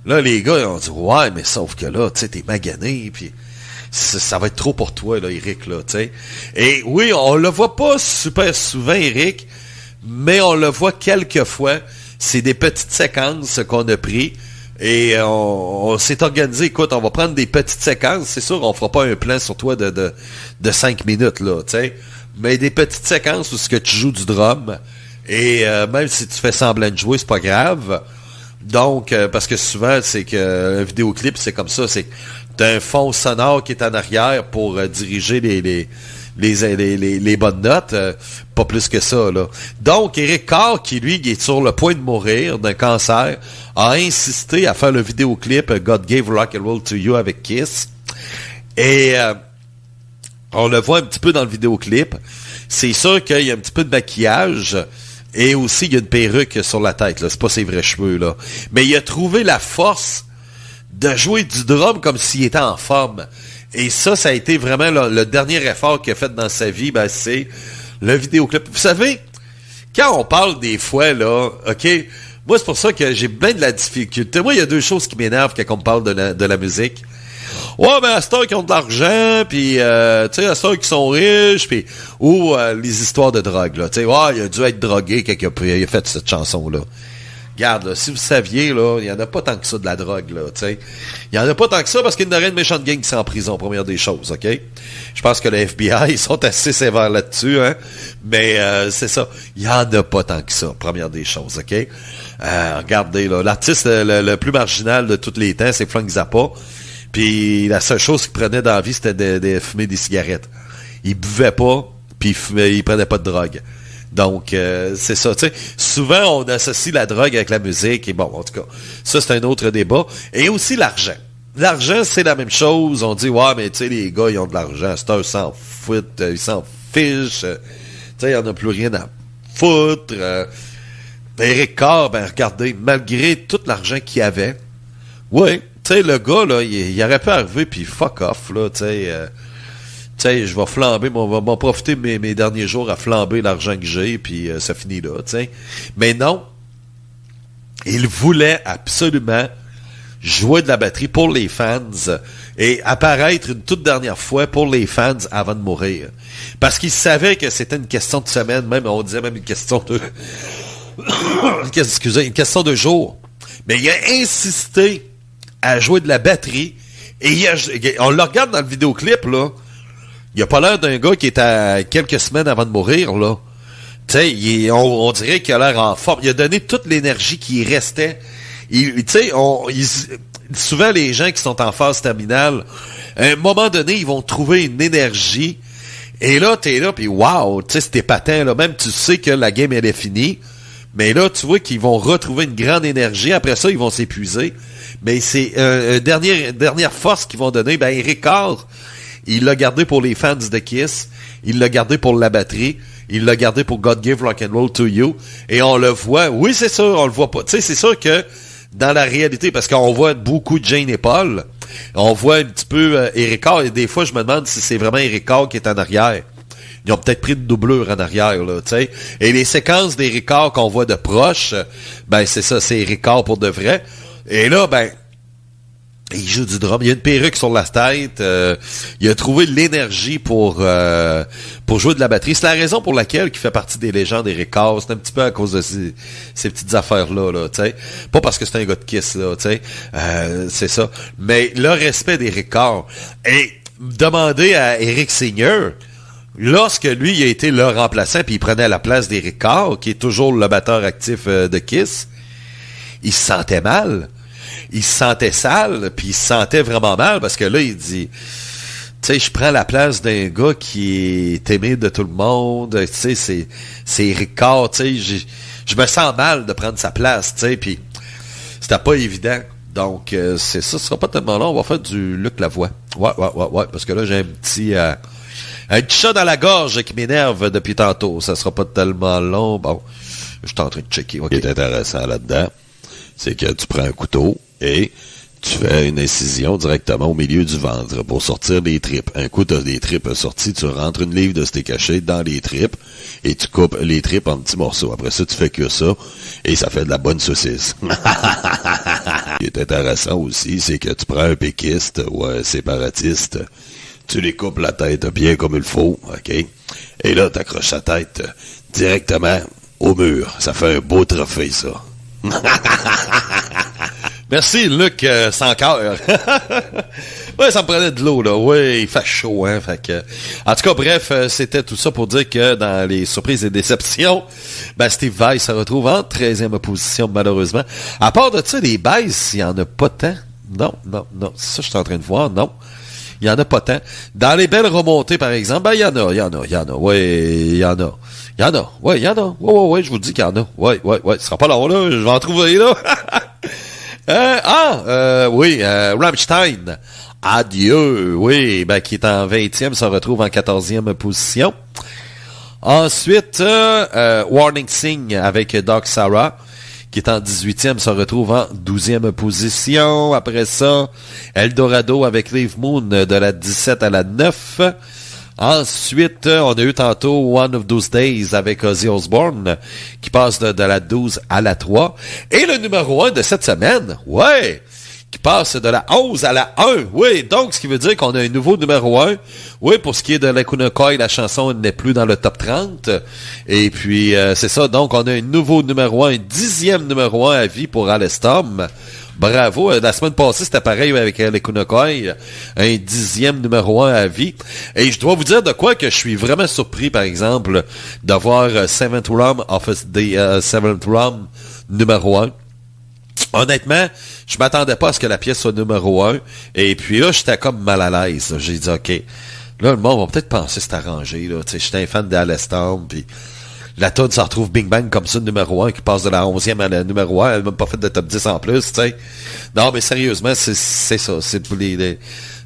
Là, les gars, ils ont dit, ouais, mais sauf que là, tu sais, t'es magané, puis ça va être trop pour toi, là, Eric, là, tu sais. Et oui, on le voit pas super souvent, Eric, mais on le voit quelques fois. C'est des petites séquences qu'on a pris, et on s'est organisé, écoute, on va prendre des petites séquences, c'est sûr, on fera pas un plan sur toi de 5 minutes, là, tu sais, mais des petites séquences où ce que tu joues du drum, et même si tu fais semblant de jouer, c'est pas grave. Donc, parce que souvent, c'est que un vidéoclip, c'est comme ça, c'est t'as un fond sonore qui est en arrière pour diriger les bonnes notes, pas plus que ça, là. Donc, Eric Carr, qui lui est sur le point de mourir d'un cancer, a insisté à faire le vidéoclip God Gave Rock and Roll to You avec Kiss. Et on le voit un petit peu dans le vidéoclip. C'est sûr qu'il y a un petit peu de maquillage et aussi il y a une perruque sur la tête, là. C'est pas ses vrais cheveux, là. Mais il a trouvé la force de jouer du drum comme s'il était en forme. Et ça a été vraiment le dernier effort qu'il a fait dans sa vie, ben, c'est le vidéoclip. Vous savez, quand on parle des fois, là, OK, moi, c'est pour ça que j'ai bien de la difficulté. Moi, il y a deux choses qui m'énervent quand on me parle de la musique. Ouais, ben, à cette heure qui ont de l'argent, puis, tu sais, à cette heure qui sont riches, puis, ou les histoires de drogue, là. Tu sais, ouais, il a dû être drogué quand il a fait cette chanson-là. Regarde, là, si vous saviez, là, il n'y en a pas tant que ça de la drogue, là, tu sais. Il n'y en a pas tant que ça parce qu'il y aurait une méchante gang qui sont en prison, première des choses, OK? Je pense que le FBI, ils sont assez sévères là-dessus, hein? Mais c'est ça. Il n'y en a pas tant que ça, première des choses, OK? Regardez, là, l'artiste le plus marginal de tous les temps, c'est Frank Zappa. Puis la seule chose qu'il prenait dans la vie, c'était de fumer des cigarettes. Il buvait pas, puis il prenait pas de drogue. Donc, c'est ça, tu sais. Souvent, on associe la drogue avec la musique, et bon, en tout cas, ça, c'est un autre débat. Et aussi l'argent. L'argent, c'est la même chose. On dit, ouais, mais tu sais, les gars, ils ont de l'argent. C'est eux, ils s'en foutent, ils s'en fichent. Tu sais, il n'y en a plus rien à foutre. Eric Carr, ben, regardez, malgré tout l'argent qu'il avait, ouais, tu sais, le gars, là, il aurait pu arriver, puis fuck off, là, tu sais... tu sais, je vais flamber, m'en profiter de mes derniers jours à flamber l'argent que j'ai, puis ça finit là, tu sais. Mais non, il voulait absolument jouer de la batterie pour les fans et apparaître une toute dernière fois pour les fans avant de mourir. Parce qu'il savait que c'était une question de semaine, même, on disait même une question de... Excusez, une question de jour. Mais il a insisté à jouer de la batterie, et on le regarde dans le vidéoclip, là. Il a pas l'air d'un gars qui est à quelques semaines avant de mourir, là. Tu sais, on dirait qu'il a l'air en forme. Il a donné toute l'énergie qui restait. Tu sais, souvent, les gens qui sont en phase terminale, à un moment donné, ils vont trouver une énergie. Et là, t'es là, puis wow, tu sais, c'est épatant, là. Même tu sais que la game, elle est finie. Mais là, tu vois qu'ils vont retrouver une grande énergie. Après ça, ils vont s'épuiser. Mais c'est une dernière force qu'ils vont donner. Ben, Eric Carr, il l'a gardé pour les fans de Kiss. Il l'a gardé pour la batterie. Il l'a gardé pour God Gave Rock and Roll to You. Et on le voit. Oui, c'est sûr, on le voit pas. Tu sais, c'est sûr que dans la réalité, parce qu'on voit beaucoup de Jane et Paul, on voit un petit peu Eric Carr. Et des fois, je me demande si c'est vraiment Eric Carr qui est en arrière. Ils ont peut-être pris une doublure en arrière, là, tu sais. Et les séquences d'Eric Carr qu'on voit de proche, ben, c'est ça, c'est Eric Carr pour de vrai. Et là, ben, il joue du drum. Il y a une perruque sur la tête. Il a trouvé l'énergie pour jouer de la batterie. C'est la raison pour laquelle il fait partie des légendes d'Eric Carr. C'est un petit peu à cause de ces petites affaires-là, là, tu sais. Pas parce que c'est un gars de Kiss, là, tu sais. C'est ça. Mais le respect d'Eric Carr. Et demandez à Eric Singer, lorsque lui, il a été le remplaçant, puis il prenait la place d'Eric Carr, qui est toujours le batteur actif de Kiss, il se sentait mal. Il se sentait sale, puis il se sentait vraiment mal, parce que là, il dit, tu sais, je prends la place d'un gars qui est aimé de tout le monde, tu sais, c'est Eric Carr, tu sais, je me sens mal de prendre sa place, tu sais, puis c'était pas évident. Donc, c'est ça, ce sera pas tellement long, on va faire du Luc Lavoie. Ouais, parce que là, j'ai un petit chat dans la gorge qui m'énerve depuis tantôt, ça sera pas tellement long, bon, je suis en train de checker. Okay. Ce qui est intéressant là-dedans, c'est que tu prends un couteau et tu fais une incision directement au milieu du ventre pour sortir les tripes. Un coup, tu as des tripes sorties, tu rentres une livre de steak haché dans les tripes et tu coupes les tripes en petits morceaux. Après ça, tu fais que ça et ça fait de la bonne saucisse. Ce qui est intéressant aussi, c'est que tu prends un péquiste ou un séparatiste, tu les coupes la tête bien comme il faut, OK? Et là, tu accroches sa tête directement au mur. Ça fait un beau trophée, ça. Merci, Luc, sans cœur. Ouais, ça me prenait de l'eau, là. Ouais, il fait chaud, hein. Fait que... En tout cas, bref, c'était tout ça pour dire que dans les surprises et déceptions, ben, Steve Vai se retrouve en 13e position, malheureusement. À part de ça, les baisses, il n'y en a pas tant C'est ça que je suis en train de voir. Non. Il y en a pas tant. Dans les belles remontées, par exemple, ben, il y en a. Oui, il y en a. Oui, je vous dis qu'il y en a. Oui. Ce sera pas long, là. Je vais en trouver, là. Rammstein. Adieu. Oui, ben, qui est en 20e, se retrouve en 14e position. Ensuite, Warning Sing avec Doc Sarah, qui est en 18e, se retrouve en 12e position. Après ça, Eldorado avec Leave Moon de la 17 à la 9. Ensuite, on a eu tantôt One of Those Days avec Ozzy Osbourne, qui passe de la 12 à la 3. Et le numéro 1 de cette semaine, qui passe de la 11 à la 1. Oui, donc ce qui veut dire qu'on a un nouveau numéro 1. Oui, pour ce qui est de Lacuna Coil, la chanson n'est plus dans le top 30. Et puis, c'est ça. Donc, on a un nouveau numéro 1, un 10e numéro 1 à vie pour Alestom. Bravo. La semaine passée, c'était pareil avec Lacuna Coil. Un 10e numéro 1 à vie. Et je dois vous dire de quoi que je suis vraiment surpris, par exemple, d'avoir Seventh Rum of the Seventh Rum numéro 1. Honnêtement, je m'attendais pas à ce que la pièce soit numéro 1. Et puis là, j'étais comme mal à l'aise. Là. J'ai dit, OK, là, le monde va peut-être penser que c'est arrangé. J'étais un fan d'Alestom, puis la toune se retrouve Bing Bang comme ça, numéro 1, qui passe de la 11e à la numéro 1. Elle n'a même pas fait de top 10 en plus, tu sais. Non, mais sérieusement, c'est ça. C'est pour les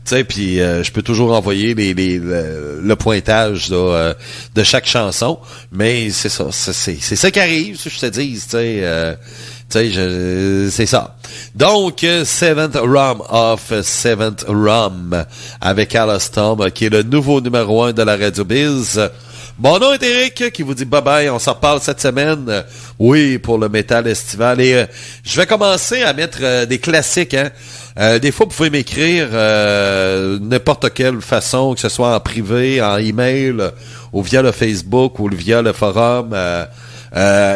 tu sais, puis je peux toujours envoyer le pointage là, de chaque chanson. Mais c'est ça. C'est ça qui arrive, je te dis, tu sais. C'est ça. Donc, Seventh Rum of Seventh Rum avec Alestom, qui est le nouveau numéro 1 de la Radio Biz. Mon nom est Eric, qui vous dit bye-bye. On s'en reparle cette semaine. Oui, pour le métal estival. Et je vais commencer à mettre des classiques. Des fois, vous pouvez m'écrire n'importe quelle façon, que ce soit en privé, en email, ou via le Facebook, ou via le forum.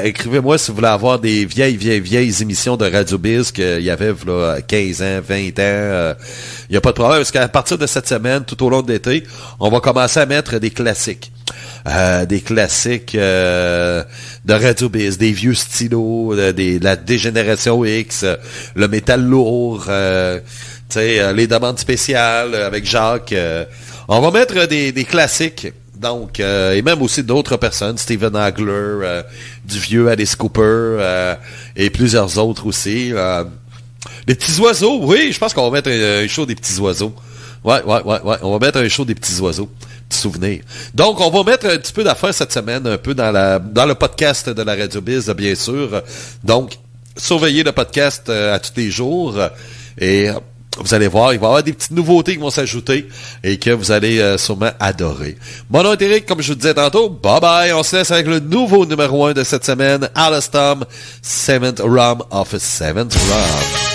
Écrivez-moi si vous voulez avoir des vieilles émissions de Radio Biz qu'il y avait là, 15 ans, 20 ans. Il n'y a pas de problème, parce qu'à partir de cette semaine, tout au long de l'été, on va commencer à mettre des classiques. Des classiques de Radio Biz, des vieux stylos, la Dégénération X, le métal lourd, les demandes spéciales avec Jacques. On va mettre des classiques. Donc, et même aussi d'autres personnes, Steven Hagler, du vieux Alice Cooper, et plusieurs autres aussi. Les petits oiseaux, oui, je pense qu'on va mettre un show des petits oiseaux. Ouais, on va mettre un show des petits oiseaux. Petits souvenirs. Donc, on va mettre un petit peu d'affaires cette semaine, un peu dans le podcast de la Radio Biz, bien sûr. Donc, surveillez le podcast à tous les jours, et vous allez voir, il va y avoir des petites nouveautés qui vont s'ajouter et que vous allez sûrement adorer. Mon nom est Eric, comme je vous disais tantôt. Bye bye, on se laisse avec le nouveau numéro 1 de cette semaine, Alestom, Seventh Rum of Seventh Rum.